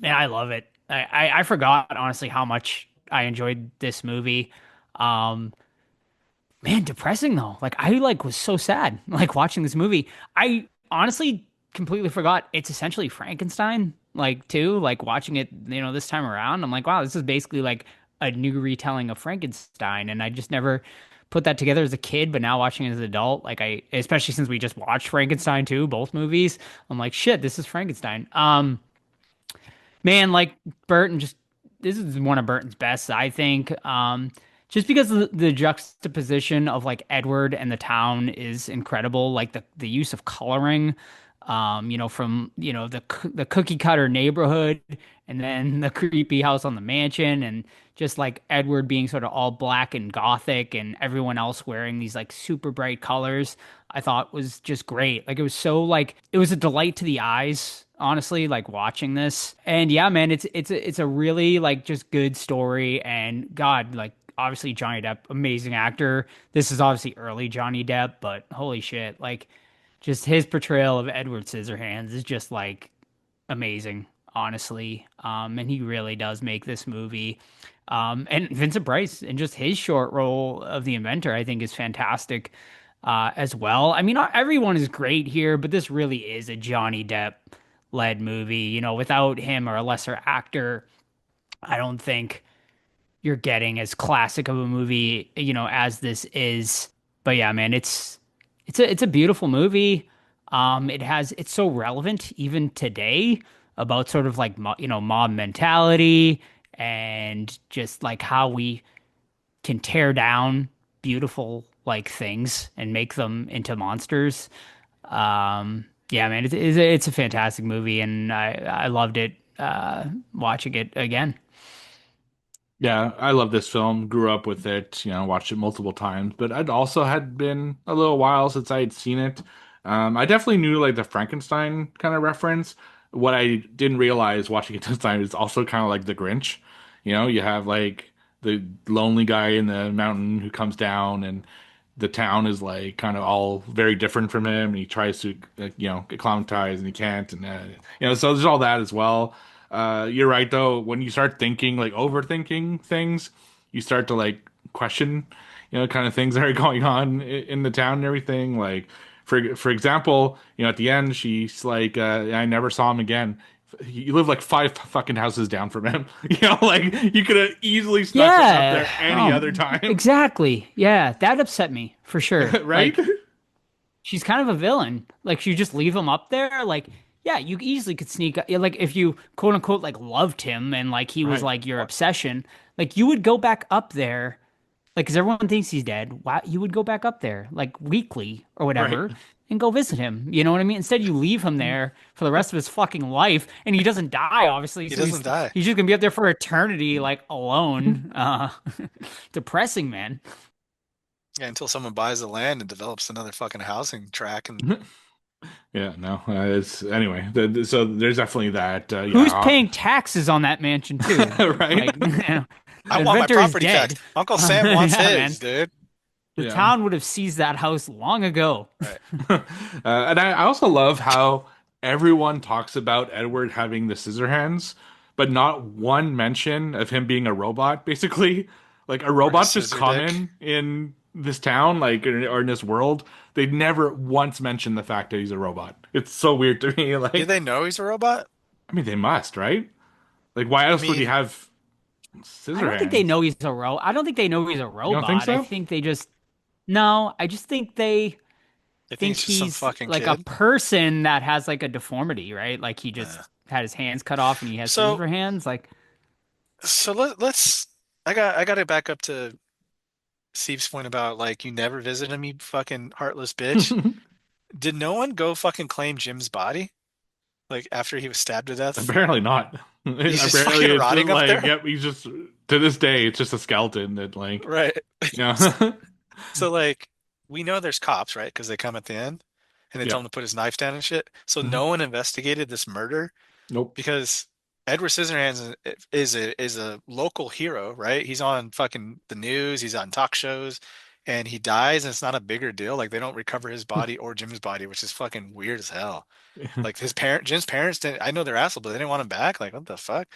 man, I love it. I forgot honestly how much I enjoyed this movie. Um Man, depressing though. Like I like was so sad like watching this movie. I honestly completely forgot it's essentially Frankenstein like too, like watching it, this time around. I'm like, wow, this is basically like a new retelling of Frankenstein and I just never put that together as a kid, but now watching it as an adult, like I especially since we just watched Frankenstein too, both movies, I'm like, shit, this is Frankenstein. Man, like Burton just this is one of Burton's best, I think. Just because the juxtaposition of like Edward and the town is incredible, like the use of coloring, from the cookie cutter neighborhood and then the creepy house on the mansion and just like Edward being sort of all black and gothic and everyone else wearing these like super bright colors, I thought was just great. Like it was so like it was a delight to the eyes, honestly, like watching this. And yeah, man, it's a really like just good story and God, like obviously Johnny Depp, amazing actor. This is obviously early Johnny Depp, but holy shit, like just his portrayal of Edward Scissorhands is just like amazing, honestly. And he really does make this movie. And Vincent Price and just his short role of the inventor, I think, is fantastic as well. I mean, not everyone is great here, but this really is a Johnny Depp led movie. Without him or a lesser actor, I don't think you're getting as classic of a movie, as this is. But yeah, man, it's a beautiful movie. It's so relevant even today about sort of like mob mentality and just like how we can tear down beautiful like things and make them into monsters. Yeah, man, it's a fantastic movie and I loved it watching it again. Yeah, I love this film. Grew up with it, watched it multiple times, but I'd also had been a little while since I had seen it. I definitely knew like the Frankenstein kind of reference. What I didn't realize watching it this time is also kind of like the Grinch. You have like the lonely guy in the mountain who comes down and the town is like kind of all very different from him, and he tries to get acclimatized and he can't, and so there's all that as well. You're right though, when you start thinking like overthinking things, you start to like question kind of things that are going on in the town and everything. Like for example, at the end she's like, I never saw him again. You live like 5 fucking houses down from him. Like you could have easily snuck it up Yeah. there any other time. Exactly. Yeah, that upset me for sure. Right? Like she's kind of a villain. Like you just leave him up there. Like yeah, you easily could sneak. Like if you quote unquote like loved him and like he was Right. like your obsession, like you would go back up there. Like because everyone thinks he's dead. Why you would go back up there like weekly or Right. whatever and go visit him. You know what I mean? Instead, you leave him there for the rest of his fucking life, and he doesn't die, obviously. He So doesn't die. he's just gonna be up there for eternity, like alone. Depressing, man. Yeah, until someone buys the land and develops another fucking housing track and Yeah, no, it's anyway. So there's definitely that. Who's Yeah, paying taxes on that mansion too? right? Like, the I want my inventor is property dead. tax. Uncle Sam wants Yeah, his, man. dude. The Yeah. town would have seized that house long ago. Right. And I also love how everyone talks about Edward having the scissor hands, but not one mention of him being a robot. Basically, like a Or his robot's just scissor dick. common in this town, like or in this world. They never once mention the fact that he's a robot. It's so weird to me. Like, Do they know he's a robot? I mean, they must, right? Like, why else would he mean, have I scissor don't think they hands? know he's a ro. I don't think they know he's a You don't think robot. I so? think they just no. I just think they I think think it's just some he's fucking like a kid. person that has like a deformity, right? Like he just Uh, had his hands cut off and he has so scissor hands. Like so let's I got to back up to Steve's point about like you never visited him, you fucking heartless bitch. Did no one go fucking claim Jim's body? Like after he was stabbed to death? Apparently not. He's just Apparently fucking it's just rotting up like, there? yep, he's just to this day it's just a skeleton that like Right. yeah. So like we know there's cops, right? Because they come at the end and they Yeah. tell him to put his knife down and shit. So Mhm. no one investigated this murder Nope. because Edward Scissorhands is a local hero, right? He's on fucking the news, he's on talk shows, and he dies, and it's not a bigger deal. Like they don't recover his body or Jim's body, which is fucking weird as hell. Like Jim's parents didn't. I know they're assholes, but they didn't want him back. Like what the fuck?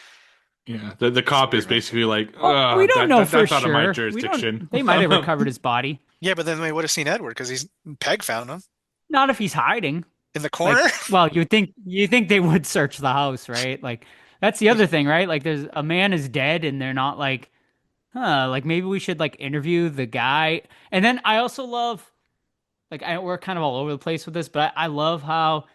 Yeah. The It's cop is weird, man. basically like, well, we don't know for that's out of my sure. We jurisdiction. don't. They might have recovered his body. Yeah, but then they would have seen Edward because he's Peg found him Not if he's hiding. in the Like, corner. well, you think they would search the house, right? Like that's the other thing, right? Like there's a man is dead and they're not like, huh, like maybe we should like interview the guy. And then I also love like we're kind of all over the place with this, but I love how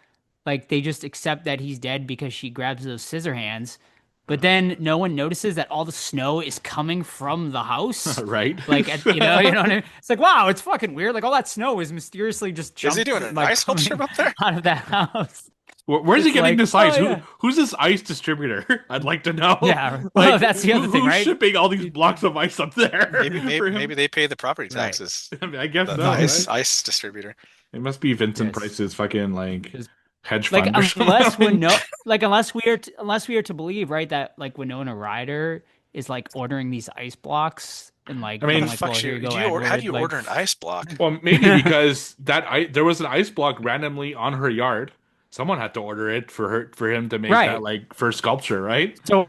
like they just accept that he's dead because she grabs those scissor hands, but then no one notices that all the snow is coming from the house. Right? Like you know what I mean? It's like wow, it's fucking weird. Like all that snow is mysteriously just Is he doing an like ice sculpture coming up there? out of that house. Where's he It's getting like, this oh ice? yeah, Who's this ice distributor? I'd like to know. yeah. Like, Well, that's the other thing, who's right? shipping all these blocks of ice up there Maybe for him? maybe they pay the property Right. taxes. I mean, I guess The so, ice right? ice distributor. It must be Vincent Yes. Price's fucking like Just- hedge Like fund or unless something. unless we are to believe, right, that like Winona Ryder is like ordering these ice blocks and like I mean, being How the like, fuck well, here you go, how do you Edward. Like, order an ice block? Well, maybe because there was an ice block randomly on her yard. Someone had to order it for him to make Right. that like first sculpture, right? so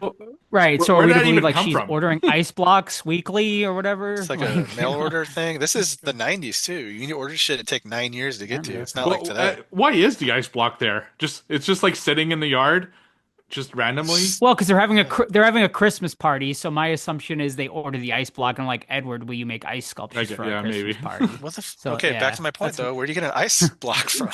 right. Where- So are where we did to that believe even like come she's from? ordering ice blocks weekly or whatever? It's like Like, a mail order thing. This is the 90s too. You need to order shit that take 9 years to get to. It's not like Well, today. why is the ice block there? It's just like sitting in the yard, just randomly. Well, because they're having a Christmas party, so my assumption is they order the ice block and like Edward, will you make ice sculptures Okay, for yeah, our Christmas maybe. party? What the So, okay, yeah, back to my point that's- though. Where do you get an ice block from?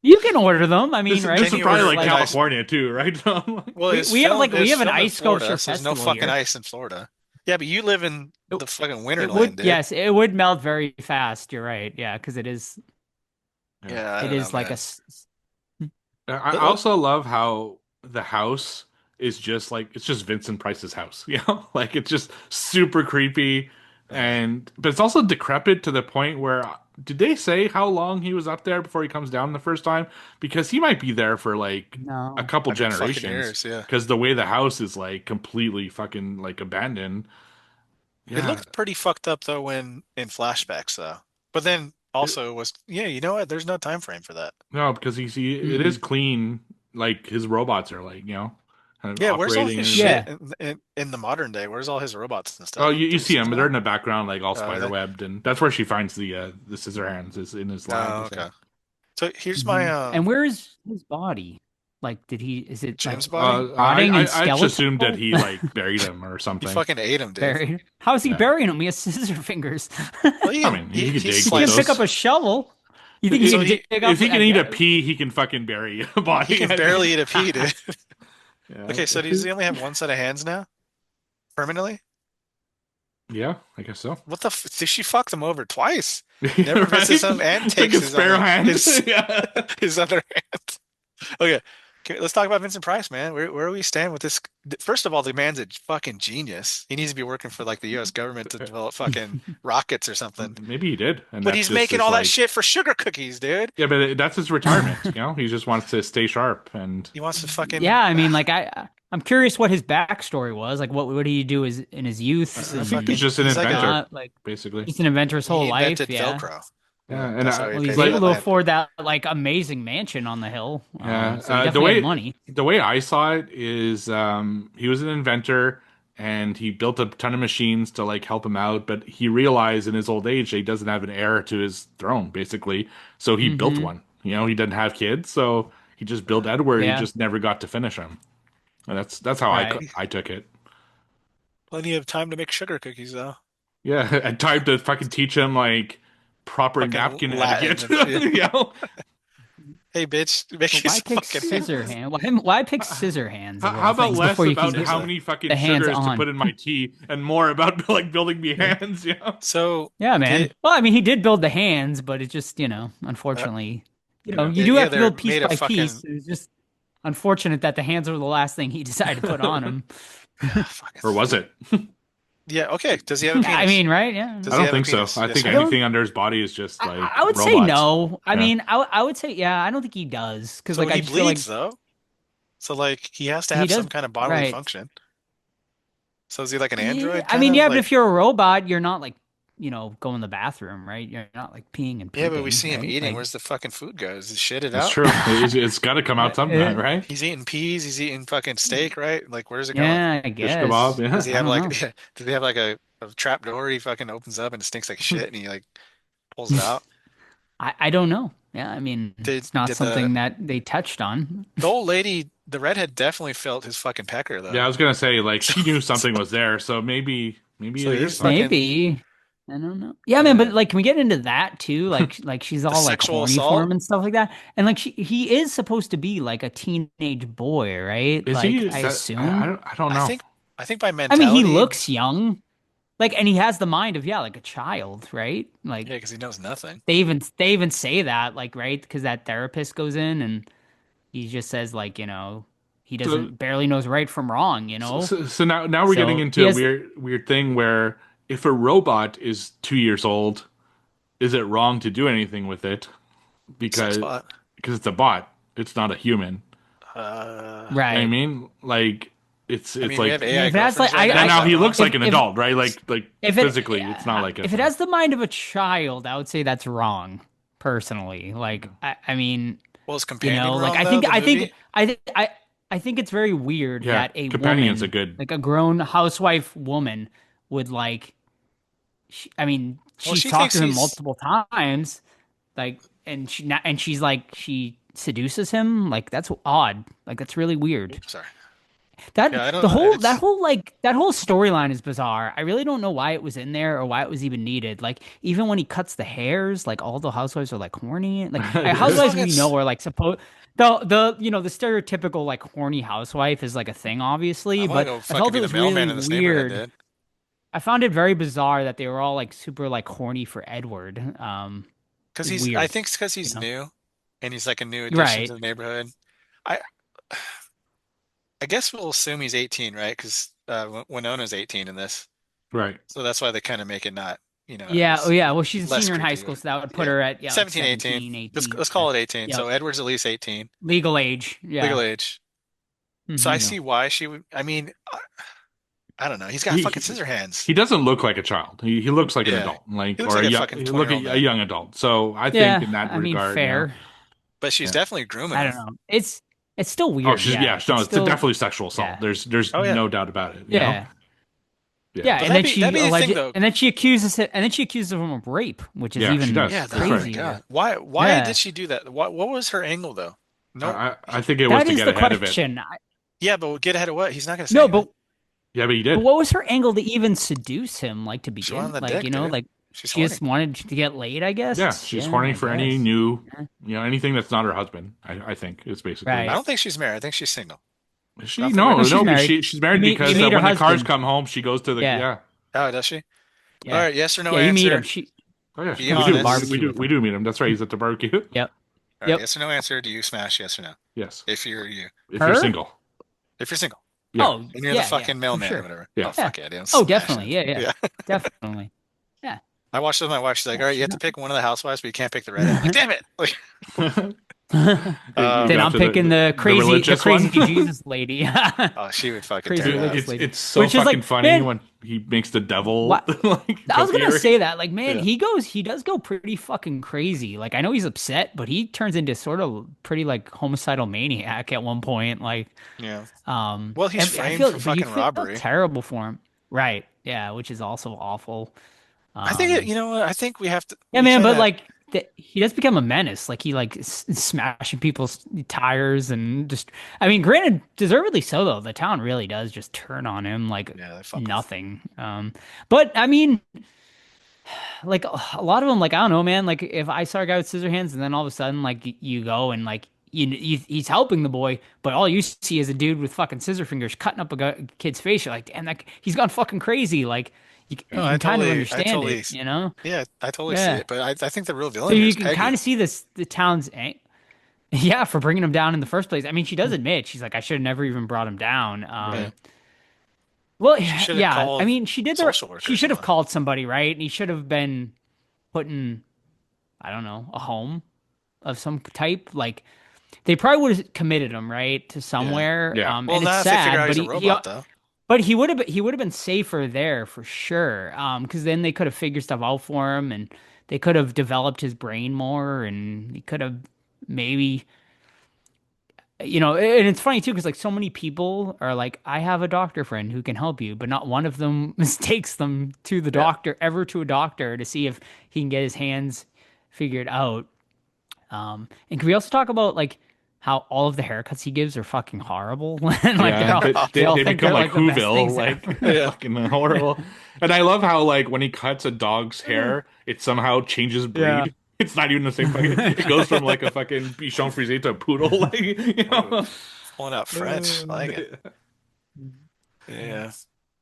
You can order them. I mean, This, right? this Can is you probably order, like like, California too, right? Well, We- it's we have, filmed- like, we it's have an filmed in ice Florida, sculpture so there's no festival fucking here. ice in Florida. Yeah, but you live in the fucking It winterland, would, dude. yes, it would melt very fast. You're right. Yeah, because it is Yeah, I it don't is know, like man. I also love how the house is just like it's just Vincent Price's house, like it's just super creepy, but it's also decrepit to the point where did they say how long he was up there before he comes down the first time? Because he might be there for like no. a couple 100 fucking generations. years, yeah. Because the way the house is like completely fucking like abandoned. It Yeah, looked pretty fucked up though when in flashbacks though. But then also was, yeah, you know what? There's no time frame for that. No, because it is clean. Like his robots are like, kind of Yeah, where's all operating his and shit Yeah. in the modern day? Where's all his robots and oh, stuff? you Do we see see them, them but at they're all? in the background, like all Oh, are spider they? webbed, and that's where she finds the scissor hands is in his lab. Oh, So. okay. So here's my And where is his body? Like, is it like Jim's body. rotting and I just assumed that skeletal? he like buried him or He something. fucking ate him, dude. Buried? How is he Yeah, burying him? He has scissor fingers. Well, I mean he could he dig He with can pick sliced. up those. a shovel. You think he So can dig If up? he can I eat a guess. pea, he can fucking bury a He body. can I think. barely eat a pea, dude. Yeah. Okay, so does he only have one set of hands now? Permanently? Yeah, I guess so. What the f she fucked him over twice. Never Right? misses him and It's like takes a spare hand. his Yeah. his other hand. Okay. Okay, let's talk about Vincent Price, man. Where do we stand with this? First of all, the man's a fucking genius. He needs to be working for like the U.S. government to develop fucking rockets or something. Maybe he did, and But that's he's just making his all that like. shit for sugar cookies, dude. Yeah, but that's his retirement. He just wants to stay sharp and. He wants to fucking Yeah, I mean, like I'm curious what his backstory was. Like, what did he do in his youth? I think And he's just an he's like inventor, like basically. just an inventor his whole he life. invented Yeah. Velcro. Yeah, and That's how he Well, paid he's for able that to land. afford that like amazing mansion on the hill. Yeah, So he the definitely way had money. the way I saw it is, he was an inventor and he built a ton of machines to like help him out, but he realized in his old age that he doesn't have an heir to his throne, basically. So he built Hmm. one. He didn't have kids, so he just built Edward. He Yeah. just never got to finish him. And that's how Right. I took it. Plenty of time to make sugar cookies, though. Yeah, and time to fucking teach him like proper Fucking napkin Latin etiquette. and shit. you know? Hey, bitch, make But his why pick fucking scissor hand? Why pick scissor hands of How all about things less before you about can how get many fucking the hands sugars to on? put in my tea and more about like building me hands, So, Yeah, man. did, Well, I mean, he did build the hands, but it just, uh, unfortunately, Yeah. you do yeah, have to they're build piece made of by fucking piece. It's just unfortunate that the hands were the last thing he decided to put on him. fucking, Or was it? yeah. Okay, does he have a I penis? mean, right? Yeah. Does I he don't have a think so. penis? I Yes think or I no? don't. anything under his body is just like I would say robots. no. I Yeah. mean, I would say yeah. I don't think he does because So like I he just feel like bleeds though. So like he has to he have some does. kind of bodily Right. function. So is he like an Yeah, android I kind mean, of yeah, but like? if you're a robot, you're not like, going to the bathroom, right? You're not like peeing and Yeah, but we pooping, see him right? eating. Like, Where's the fucking food go? Does he shit it That's out? true. It's got to come out sometime, right? He's eating peas. He's eating fucking steak, right? Like where's it going? yeah, I Shish kebab, guess. Does yeah. he I have don't like? know. Does he have like a trap door he fucking opens up and it stinks like shit and he like pulls it out? I don't know. Yeah, I mean, Did it's not did the something that they touched on. the old lady, the redhead, definitely felt his fucking pecker Yeah, I though. was gonna say like So, she knew so, something was there, so maybe so it he's is like fucking Maybe. I don't know. Yeah, man, but like, can we get into that too? Like she's the all like sexual horny for assault. him and stuff like that. And like he is supposed to be like a teenage boy, right? is Like he? I Is that assume. I don't I know. think I think by I mean, he mentality, looks young. Like, and he has the mind of, yeah, like a child, right? Like yeah, because he knows nothing. they even say that, like, right? Because that therapist goes in and he just says like, he So, doesn't barely knows right from wrong, you so, know? so so now we're getting So he into a has weird thing where if a robot is 2 years old, is it wrong to do anything with it Sex because bot. it's a bot, it's not a human. I right. mean, like I it's mean, we have like, I mean, AI if that's like girlfriends right now. and Is now that he wrong? looks like an if adult, right? Like if it physically, it's not like a if it has the mind of a child, I would say that's wrong, personally. Like I mean, Well, is Companion like wrong though? The movie? I think it's very weird yeah. that a Companion's a woman, good like a grown housewife woman, would like. I mean, Well, she's she talked thinks to him he's. multiple times, like, and she's like she seduces him. Like that's odd. Like that's really weird. Oops, sorry. That Yeah, I don't the know. whole It's that whole storyline is bizarre. I really don't know why it was in there or why it was even needed. Like even when he cuts the hairs, like all the housewives are like horny. Like as housewives long we as know are like supposed the stereotypical like horny housewife is like a thing, I obviously. want to But go I felt fucking it be the was really mailman in this neighborhood, weird. dude. I found it very bizarre that they were all like super like horny for Edward. Because It's I weird, think it's because you he's know. new, and he's like a new addition to Right. the neighborhood. I I guess we'll assume he's 18, right? Because Winona's 18 in this, right. so that's why they kind of make it not, Yeah. Oh as yeah. Well, she's a less senior in high creepy. school, so that would put Yeah, her at like 17, 18. 17, Let's 18. call it 18. Yep. So Edward's at least 18, Legal age. legal Yeah. age. So I Hmm. Yeah. see why she would. I mean, I don't know. He's got fucking scissor hands. He doesn't look like a child. He looks like an Yeah. adult, like He looks or like a a young, fucking he look 20-year-old a man. young adult. So I Yeah, think in that I mean, regard, fair. But she's Yeah. definitely grooming I him. don't know. It's still weird. Oh, she's yeah, no, it's it's still, definitely sexual assault. yeah. There's Oh, yeah. no doubt about it. You know? Yeah. Yeah. Yeah, But and then that'd be the thing, though. and then she accuses him of rape, which is Yeah, she even does. Yeah, That's right. crazier. God. Why Yeah. did she do that? What was her angle, though? No. I think it was That to is get the ahead of it. question. Yeah, but get ahead of what? He's not going to say No, anything. Yeah, but he but did. what was her angle to even seduce him? Like to She begin, wanted the like dick, you know, dude. like She's she just horny. wanted to get laid. I guess. Yeah, she's horny I for any guess. new, Yeah. anything that's not her husband. I think is basically. Right. I don't think she's married. I think she's single. Is she? Nothing No, weird. She's no, married. she's married You meet- because you meet her when the cars husband. come home, she goes to the Yeah. Oh, does she? Yeah. All right, yes or no Yeah, you answer. meet him. She. Oh yeah, Be we do. honest. We Barbecue do. with We him. do meet him. That's right. He's at the barbecue. Yep. All right, Yep. yes or no answer. Do you smash? Yes or no? Yes. If you're you. If Her? you're single. If you're single. Yeah. Oh, And you're yeah, the fucking for mailman sure. or whatever. Yeah. Oh, fuck yeah, dude. Oh, Smash definitely. it. Yeah. Definitely. I watched it with my wife. She's like, all right, you have to pick one of the housewives, but you can't pick the redhead. I'm like, damn it. Like, Then got I'm to picking the crazy religious one? Jesus lady. oh, she would fucking Crazy tear it religious up. It's lady. it's so Which is fucking like, funny man- when he makes the devil What- like. I was gonna appear. say that, like, man, Yeah. he does go pretty fucking crazy. Like, I know he's upset, but he turns into sort of pretty like homicidal maniac at one point. Like, Yeah. Well, Well, he's framed for fucking robbery. Terrible for him, right? Yeah, which is also awful. I think you know what? I think we have to. Yeah, we man, but kinda- like he does become a menace. Like he like smashing people's tires and just. I mean, granted, deservedly so though. The town really does just turn on him like Yeah, they fucking- nothing. But I mean, like a lot of them, like I don't know, man. Like if I saw a guy with scissor hands and then all of a sudden like you go and like he's helping the boy, but all you see is a dude with fucking scissor fingers cutting up a kid's face. You're like, damn, that he's gone fucking crazy. Like. You No, can I kind of totally- I understand totally- it, you know? Yeah, I totally see Yeah. it. But I think the real villain So here you is can Peggy. kind of see the town's yeah, for bringing him down in the first place. I mean, she does admit she's like, I should have never even brought him down. Yeah. Well, should have yeah. called I mean, she did social workers she should have or- called somebody, right? And he should have been put in, I don't know, a home of some type. Like they probably would have committed him right to somewhere. Yeah. And Well, it's not if they figure sad, out but he's a robot, though. but he would have been safer there for sure. Because then they could have figured stuff out for him, and they could have developed his brain more, and he could have maybe, you know. And it's funny too, because like so many people are like, I have a doctor friend who can help you, but not one of them takes them to the doctor to a doctor to see if he can get his hands figured out. And can we also talk about like how all of the haircuts he gives are fucking horrible? And, like, Yeah, they all they think become they're, like the best Whoville, things like ever. fucking horrible. And I love how like when he cuts a dog's hair, it somehow changes breed. Yeah. It's not even the same fucking. It goes from like a fucking Bichon Frise to a poodle, like you know. Pulling out French. I like it. Yeah.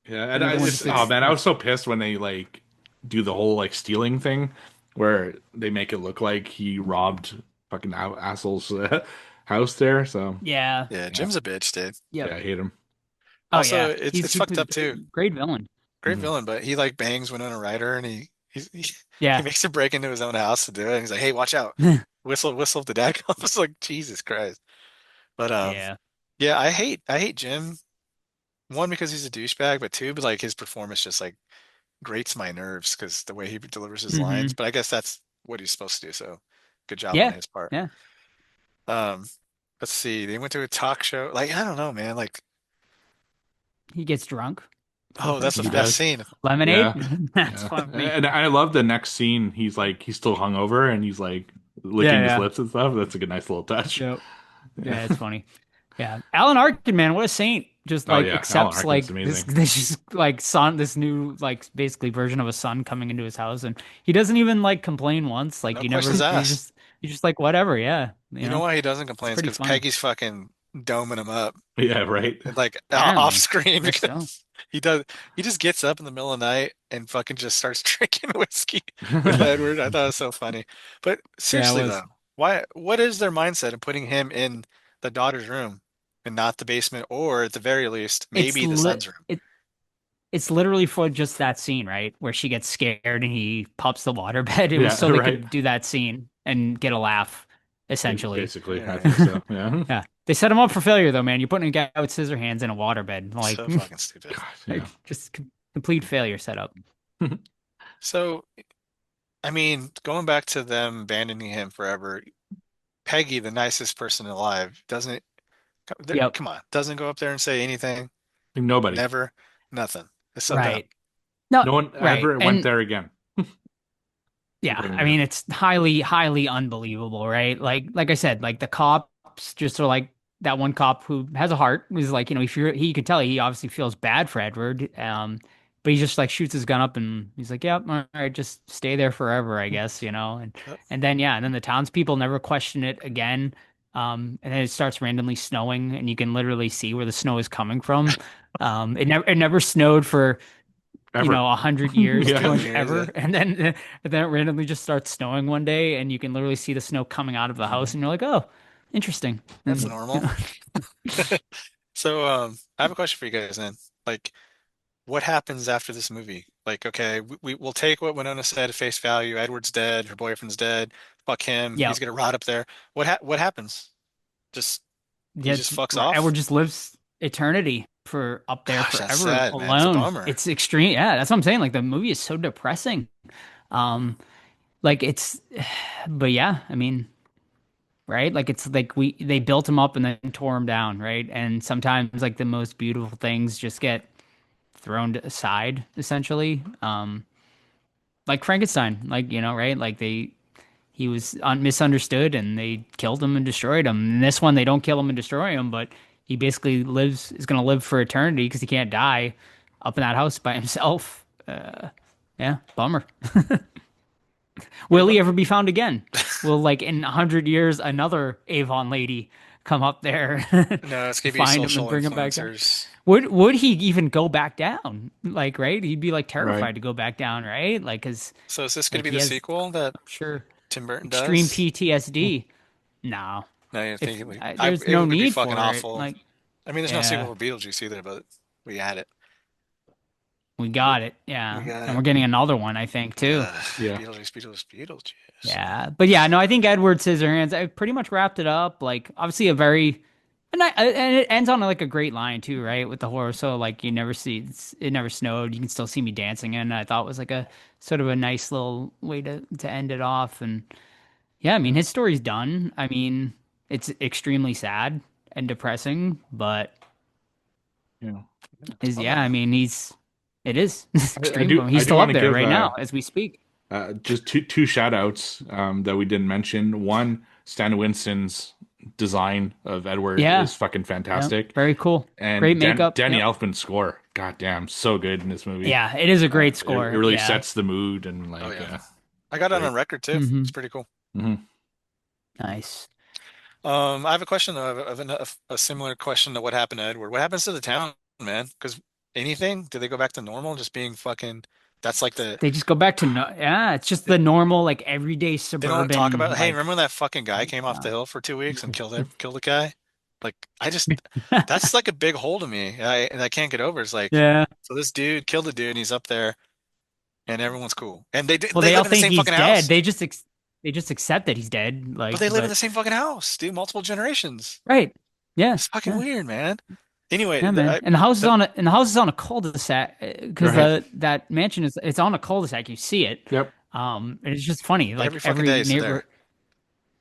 Yeah, and oh man, I was so pissed when they like do the whole like stealing thing, where they make it look like he robbed fucking asshole's house there. So Yeah. Yeah, Jim's a bitch, dude. Yep. yeah, I hate him. Oh, Also, yeah. it's He's fucked a up, too. Great villain. Great Mhm. villain, but he like bangs Winona Ryder and he Yeah. makes her break into his own house to do it. And he's like, "Hey, watch out! Whistle if the dad comes." It's like Jesus Christ. But Yeah. yeah, I hate Jim. One because he's a douchebag, but two, but like his performance just like grates my nerves because the way he delivers his lines. But I guess that's what he's supposed to do. So good job Yeah, on his part. yeah. Let's see. They went to a talk show. Like I don't know, man. Like He gets drunk. oh, that's the He best does. scene. Lemonade. Yeah. That's Yeah. funny. And I love the next scene. He's still hungover and he's like licking Yeah, his yeah. lips and stuff. That's a good, nice little touch. Yep. Yeah, it's funny. Yeah, Alan Arkin, man, what a saint! Just Oh, like yeah. Alan accepts Arkin's like amazing. this just like son, this new like basically version of a son coming into his house, and he doesn't even like complain once. Like No you never, questions asked. you just like whatever. Yeah, You know why he doesn't complain? pretty Because funny. Peggy's fucking doming him up, Yeah, right. like Apparently. off screen. Guess so. Because he just gets up in the middle of the night and fucking just starts drinking whiskey with Edward. I thought it was so funny. But seriously was. though, what is their mindset in putting him in the daughter's room and not the basement, or at the very least, maybe the son's room? It's literally for just that scene, right, where she gets scared and he pops the waterbed. It Yeah, was so they right. could do that scene and get a laugh, essentially. Basically, Yeah. I think so. Yeah. Yeah, They set him up for failure, though, man. You're putting a guy with scissor hands in a waterbed, like, So fucking stupid. God, like yeah. just complete failure setup. So, I mean, going back to them abandoning him forever, Peggy, the nicest person alive, doesn't Yep. come on, doesn't go up there and say anything. Like, nobody. Never, nothing. It's so dumb. Right. No, No one right. ever went And there again. yeah, Bring I it mean, up. it's highly unbelievable, right? Like I said, like the cops just are like that one cop who has a heart is like, if you can tell he obviously feels bad for Edward. But he just like shoots his gun up and he's like, "Yep, all right, just stay there forever, I guess," And Yep. and then the townspeople never question it again. And then it starts randomly snowing, and you can literally see where the snow is coming from. It never snowed for Ever. 100 years, Yeah. 200 Years, ever, yeah. and then it randomly just starts snowing one day, and you can literally see the snow coming out of the house, and you're like, oh, interesting. That's And, normal. So, I have a question for you guys then. Like, what happens after this movie? Like, okay, we'll take what Winona said at face value. Edward's dead. Her boyfriend's dead. Fuck him. yeah, He's gonna rot up there. What happens? Just he yeah, just fucks Edward off? just lives eternity for up there Gosh, that's forever sad, man. It's a alone. bummer. It's extreme. Yeah, that's what I'm saying. Like the movie is so depressing. Um, like it's, but yeah, I mean, right? Like it's like they built him up and then tore him down, right? And sometimes like the most beautiful things just get thrown aside, essentially. Like Frankenstein, like right? Like he was misunderstood and they killed him and destroyed him. In this one, they don't kill him and destroy him, but he basically is going to live for eternity because he can't die up in that house by himself. Yeah, bummer. Will he ever be found again? Will like in 100 years another Avon lady come up there No, it's gonna be find him social and bring him back down? influencers. Would he even go back down? Like, right? He'd be like Right. terrified to go back down, right? Like, cause So is this gonna like be he the has, sequel that I'm sure, Tim Burton extreme does? PTSD. No, No, you if think there's it no would be need fucking for it. awful. Like, I mean, there's no sequel yeah, for Beetlejuice either, but we had it. we got it. We Yeah, got and it. we're getting another one, I think, too. Yeah. Beetlejuice. Yeah, but yeah, no, I think Edward Scissorhands. I pretty much wrapped it up. Like, obviously, and it ends on like a great line too, right? With the horror, so like you never see it never snowed. You can still see me dancing, and I thought was like a sort of a nice little way to end it off. And yeah, I mean, his story's done. I mean, it's extremely sad and depressing, but Yeah. his Bummer, yeah, I man. mean, it is I extreme. do. He's I do still want up to there give right now as we speak. just two shout outs that we didn't mention. One, Stan Winston's design of Edward Yeah, is fucking yeah, fantastic, very cool. Great and makeup. Danny Yep. Elfman's score, goddamn, so good in this movie. Yeah, it is a great It score. really Yeah. sets the mood and Oh like, yeah. I got it great. on record too. Hmm. It's pretty cool. Mhm. Nice. I have a question though. I have a similar question to what happened to Edward. What happens to the town, man? Because anything? Do they go back to normal? Just being fucking. That's like They just go back to no, yeah, it's just the normal like everyday they don't talk suburban about. Hey, like remember when that fucking guy came off the uh, hill for 2 weeks and killed a guy? Like that's like a big hole to me. And I can't get over. It's like yeah. so this dude killed a dude and he's up there and everyone's cool. And Well, they they all live in the think same he's fucking dead. house. They just accept that he's dead. But Like, they live in the but same fucking house, dude. Multiple generations. right, yeah, It's fucking yeah, weird, man. Anyway, yeah, man. And the house is the on a cul-de-sac because Right. that mansion it's on a cul-de-sac. You see it. Yep. And it's just funny. Like every fucking every day it's neighbor,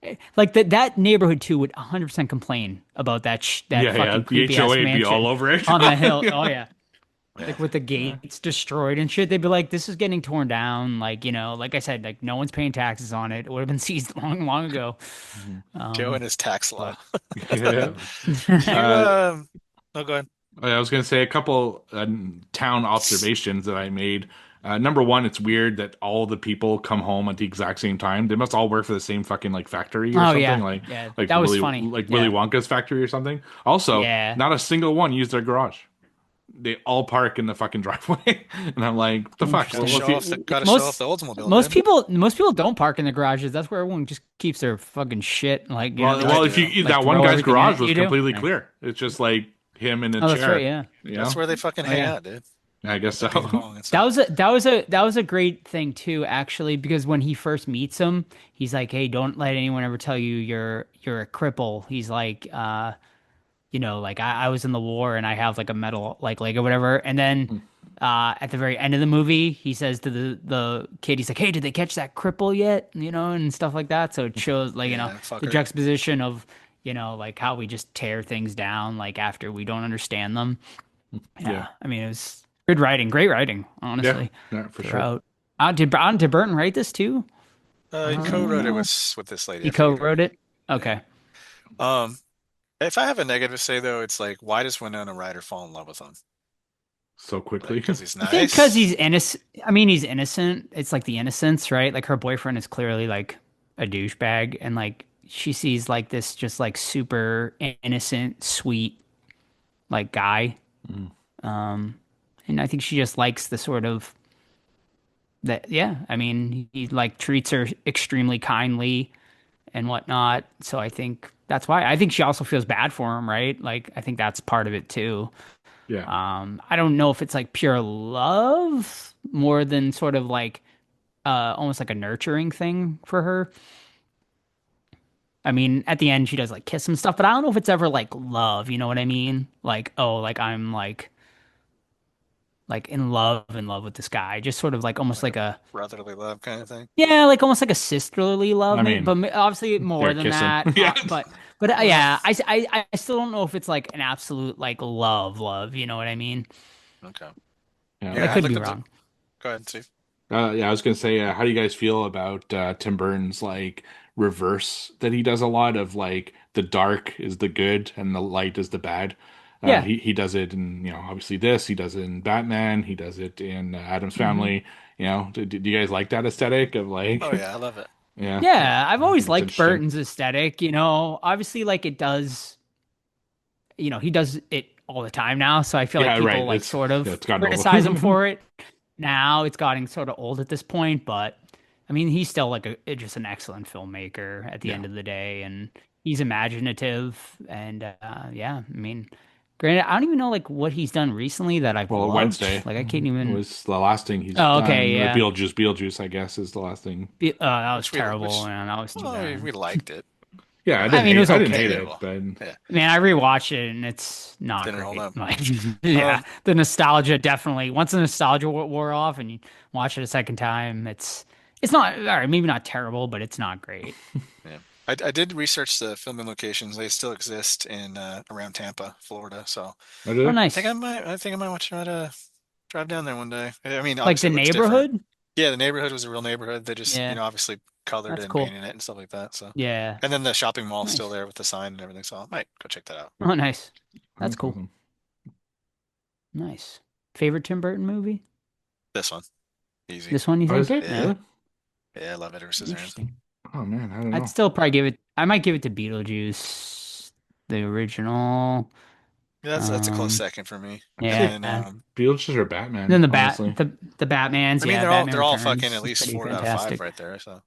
there. like that neighborhood too would 100% complain about that Yeah, fucking The creepy ass HOA would be mansion all over it. on the hill. Yeah. Oh yeah. Yeah. Like with the gates destroyed and shit, they'd be like, "This is getting torn down." Like like I said, like no one's paying taxes on it. It would have been seized long, long ago. Mhm. Joe and Um, his tax law. but Yeah. You Uh, no, go ahead. I was going to say a couple town observations that I made. Number one, it's weird that all the people come home at the exact same time. They must all work for the same fucking like factory or oh something, yeah, like yeah, like that was Willy funny. like Willy Yeah, Wonka's factory or something. Also, yeah. not a single one used their garage. They all park in the fucking driveway, and I'm like, what the fuck? Interesting. Gotta show off Most the Oldsmobile, most dude. people don't park in the garages. That's where everyone just keeps their fucking shit. Like Well, they well, just, if you like that one throw guy's everything in garage it. was You do? completely Yeah. clear. It's just like him in a Oh, that's chair. right. Yeah. You That's know, where they fucking Oh hang yeah. out, dude. I guess The ping so. pong and That stuff. was a great thing too, actually, because when he first meets him, he's like, "Hey, don't let anyone ever tell you you're a cripple." He's like, like I was in the war and I have like a metal like leg or whatever. And then at the very end of the movie, he says to the kid, he's like, "Hey, did they catch that cripple yet?" And stuff like that. So it shows like, Yeah, the fucker. juxtaposition of, like how we just tear things down like after we don't understand them. Yeah. Yeah. I mean, it was good writing, great writing, Yeah. honestly, Yeah, for sure. throughout. Did Burton write this too? He Does anyone co-wrote it know? with this lady. He I forget her co-wrote name. it? Yeah. Okay. Um, if I have a negative to say though, it's like, why does Winona Ryder fall in love with him? So Like, quickly. because he's I think because nice. he's innocent. I mean, he's innocent. It's like the innocence, right? Like her boyfriend is clearly like a douchebag, and like she sees like this just like super innocent, sweet like guy. Mm. Um, and I think she just likes the sort of that. Yeah, I mean, he like treats her extremely kindly and whatnot. So I think that's why. I think she also feels bad for him, right? Like I think that's part of it too. Yeah. I don't know if it's like pure love more than sort of like almost like a nurturing thing for her. I mean, at the end she does like kiss him stuff, but I don't know if it's ever like love, you know what I mean? Like, oh, like I'm like in love with this guy. Just sort of like almost Like like a a brotherly love kind of thing. yeah, like almost like a sisterly love I maybe, mean, but obviously more they're than kissing. that. Yeah. But Well, yeah, I still don't know if it's like an absolute like love, you know what I mean? okay. Yeah. But I Yeah, I could be looked up the. wrong. Go ahead, Steve. Yeah, I was gonna say, how do you guys feel about Tim Burton's like reverse that he does a lot of like the dark is the good and the light is the bad. Yeah. He does it in, obviously this, he does it in Batman, he does it in Adam's hmm Family. Do you guys like that aesthetic of Oh like, yeah, I love it. yeah, Yeah, I've I always think it's liked interesting. Burton's aesthetic, Obviously, like it does, he does it all the time now. So I feel like Yeah, right. people like sort Yeah, of it's gotten old. criticize him for it. Now it's gotten sort of old at this point, but I mean, he's still like just an excellent filmmaker at the Yeah. end of the day, and he's imaginative. And yeah, I mean, granted, I don't even know like what he's done recently that I've Well, loved. Wednesday Like I can't even. was the last thing he's Oh, okay, done, or yeah. Beetlejuice, I guess, is the last thing. That was Which we terrible, which man. That was too well, we bad. liked it. Yeah, I mean, it was I didn't hate okay. it, Debatable. but Yeah, Man, I rewatched it and it's not didn't hold great. up. Like, yeah, Um, the nostalgia definitely. Once the nostalgia wore off and you watch it a second time, it's not all right. Maybe not terrible, but it's not great. yeah. I did research the filming locations. They still exist in around Tampa, Florida. So I did Oh, it. nice. I think I might want to try to drive down there one day. I mean, Like the obviously it looks different. neighborhood. Yeah, the neighborhood was a real neighborhood. They just, Yeah, obviously colored that's and cool. painted it and stuff like that. So, Yeah, and then the shopping mall's still nice. there with the sign and everything. So I might go check that out. Oh, nice. Oh, That's that's cool. awesome. Nice. Favorite Tim Burton movie? This one, easy. This one, you Oh, is think? it Yeah, Yeah, really? yeah, I love Edward Scissorhands. interesting. Oh man, I don't I'd know. still probably give it. I might give it to Beetlejuice, the original. Yeah, that's a close Um, second for me. And Say yeah. then, Beetlejuice or Batman, Then honestly. the Batman's, I mean, yeah, they're Batman all fucking Returns at is least pretty 4 out of 5 fantastic. right there. So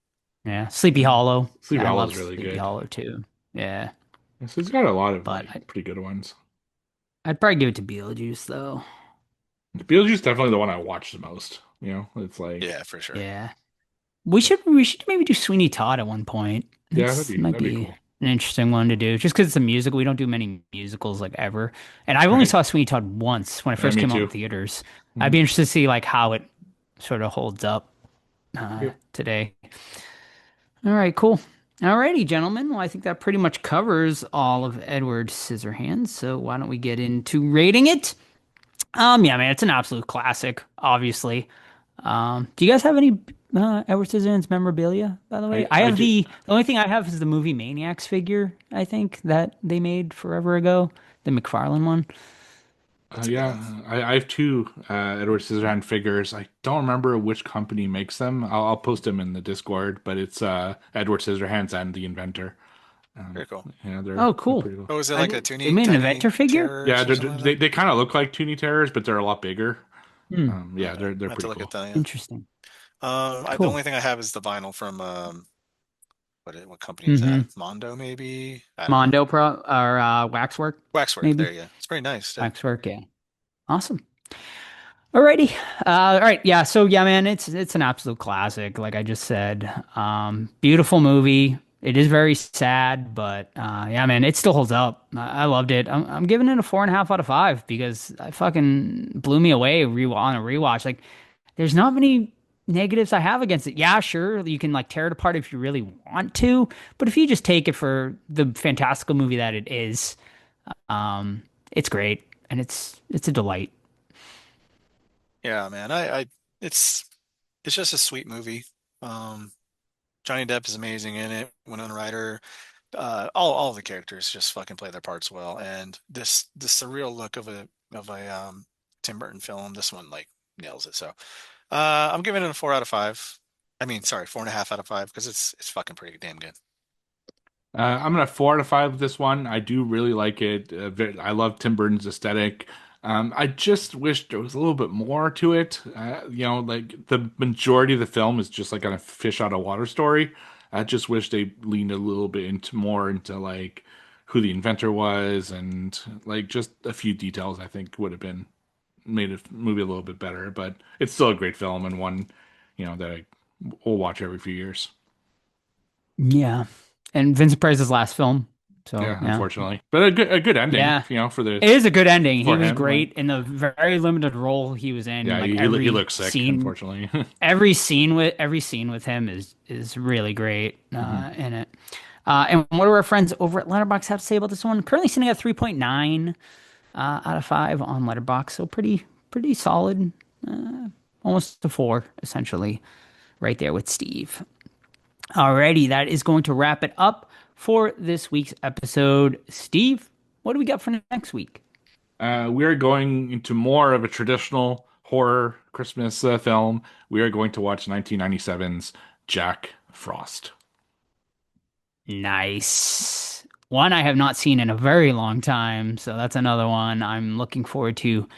Yeah, Sleepy Hollow. Sleepy I Hollow love is really Sleepy good. Hollow too. Yeah, So it's got a lot of but like pretty good ones. I'd probably give it to Beetlejuice though. Beetlejuice is definitely the one I watch the most. It's like, yeah, for sure. Yeah, we should maybe do Sweeney Todd at one point. yeah, It might that'd be be cool. an interesting one to do, just because it's a musical. We don't do many musicals like ever, and I only Right. saw Sweeney Todd once when it Yeah, first me came out in too. theaters. I'd Mhm. be interested to see like how it sort of holds up Yep. today. All right, cool. Alrighty, gentlemen. Well, I think that pretty much covers all of Edward Scissorhands. So why don't we get into rating it? Yeah, man, it's an absolute classic, obviously. Do you guys have any Edward Scissorhands memorabilia, by the way? I I have do. the only thing I have is the movie Maniacs figure, I think, that they made forever ago, the McFarlane one. That's a good Yeah, one. I have two Edward Scissorhand figures. I don't remember which company makes them. I'll post them in the Discord, but it's Edward Scissorhands and the inventor. Very cool. Yeah, Oh, they're cool. pretty cool. Oh, is it I like a didn't, they made an tiny Inventor figure? Yeah, terrors or something like they kind of look like Toonie Terrors, but they're a lot bigger. Hmm, that? Yeah, Okay, they're I have to pretty look at cool. that. Yeah. interesting. The Cool. only thing I have is the vinyl from what company is that? Mm-hmm. Mondo maybe? I don't know. Mondo Pro or Waxwork, Waxwork. There maybe. you go. It's pretty nice too. Waxwork, yeah. Awesome. Alrighty. All right. Yeah. So yeah, man, it's an absolute classic. Like I just said, beautiful movie. It is very sad, but yeah, man, it still holds up. I loved it. I'm giving it a 4.5 out of 5 because it fucking blew me away on a rewatch. Like, there's not many negatives I have against it. Yeah, sure, you can like tear it apart if you really want to, but if you just take it for the fantastical movie that it is, it's great and it's a delight. Yeah, man. It's it's just a sweet movie. Um, Johnny Depp is amazing in it. Winona Ryder, all the characters just fucking play their parts well. And this surreal look of a Tim Burton film, this one like nails it. So I'm giving it a 4 out of 5. I mean, sorry, 4.5 out of 5 because it's fucking pretty damn good. I'm gonna 4 out of 5 with this one. I do really like it. I love Tim Burton's aesthetic. I just wish there was a little bit more to it. Like the majority of the film is just like a fish out of water story. I just wish they leaned a little bit into more into like who the inventor was and like just a few details. I think would have been made a movie a little bit better. But it's still a great film and one, that I will watch every few years. Yeah, and Vincent Price's last film. So Yeah, yeah, unfortunately, but a good ending, yeah. for the It is a good ending. He for was him. Like, great in the very limited role he was in. yeah, Like he looks sick, unfortunately. every scene with him is really great in it. And what do our friends over at Letterboxd have to say about this one? Currently sitting at 3.9 out of 5 on Letterboxd, so pretty solid, almost a 4 essentially, right there with Steve. Alrighty, that is going to wrap it up for this week's episode. Steve, what do we got for next week? We're going into more of a traditional horror Christmas film. We are going to watch 1997's Jack Frost. Nice. One I have not seen in a very long time, so that's another one I'm looking forward to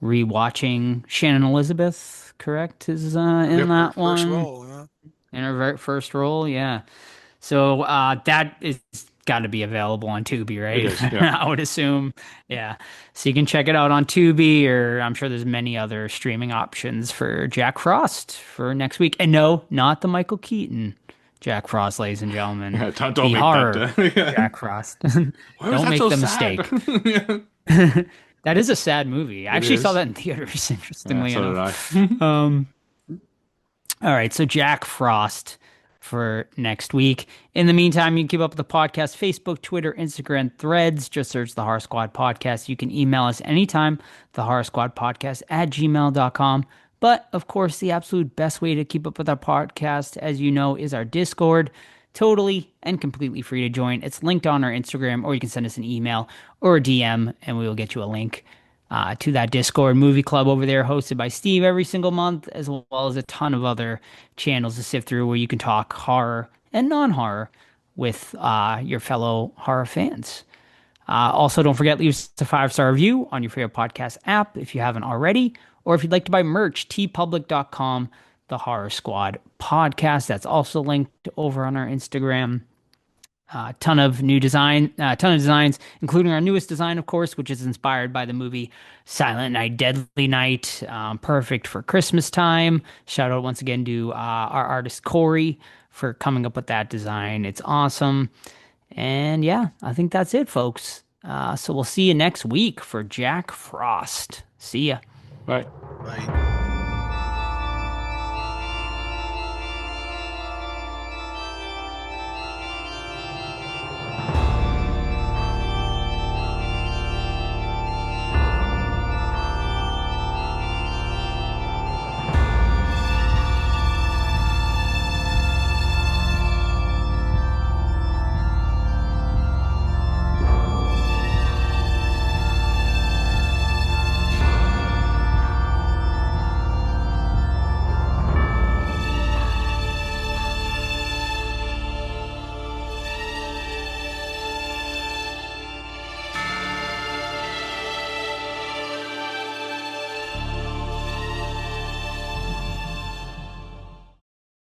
rewatching. Shannon Elizabeth, correct, is in Yep. that First one role, yeah. in her first role. Yeah. So that is got to be available on Tubi, It right? is, yeah. I would assume. Yeah. So you can check it out on Tubi, or I'm sure there's many other streaming options for Jack Frost for next week. And no, not the Michael Keaton Jack Frost, ladies and gentlemen. Yeah, don't The make horror that. Jack Frost. Why was Don't that make so the sad? mistake. That is a sad movie. I It actually saw is. that in theaters, Yeah, interestingly so did enough. I. All right, so Jack Frost for next week. In the meantime, you can keep up with the podcast Facebook, Twitter, Instagram, Threads. Just search the Horror Squad Podcast. You can email us anytime, the Horror Squad Podcast at gmail.com. But of course, the absolute best way to keep up with our podcast, as you know, is our Discord. Totally and completely free to join. It's linked on our Instagram, or you can send us an email or a DM, and we will get you a link to that Discord movie club over there, hosted by Steve every single month, as well as a ton of other channels to sift through where you can talk horror and non-horror with your fellow horror fans. Also, don't forget, leave us a 5-star review on your favorite podcast app if you haven't already, or if you'd like to buy merch, tpublic.com, the Horror Squad podcast. That's also linked over on our Instagram. Ton of designs, including our newest design, of course, which is inspired by the movie Silent Night, Deadly Night. Perfect for Christmas time. Shout out once again to our artist Corey for coming up with that design. It's awesome. And yeah, I think that's it, folks. So we'll see you next week for Jack Frost. See ya. Bye. Right.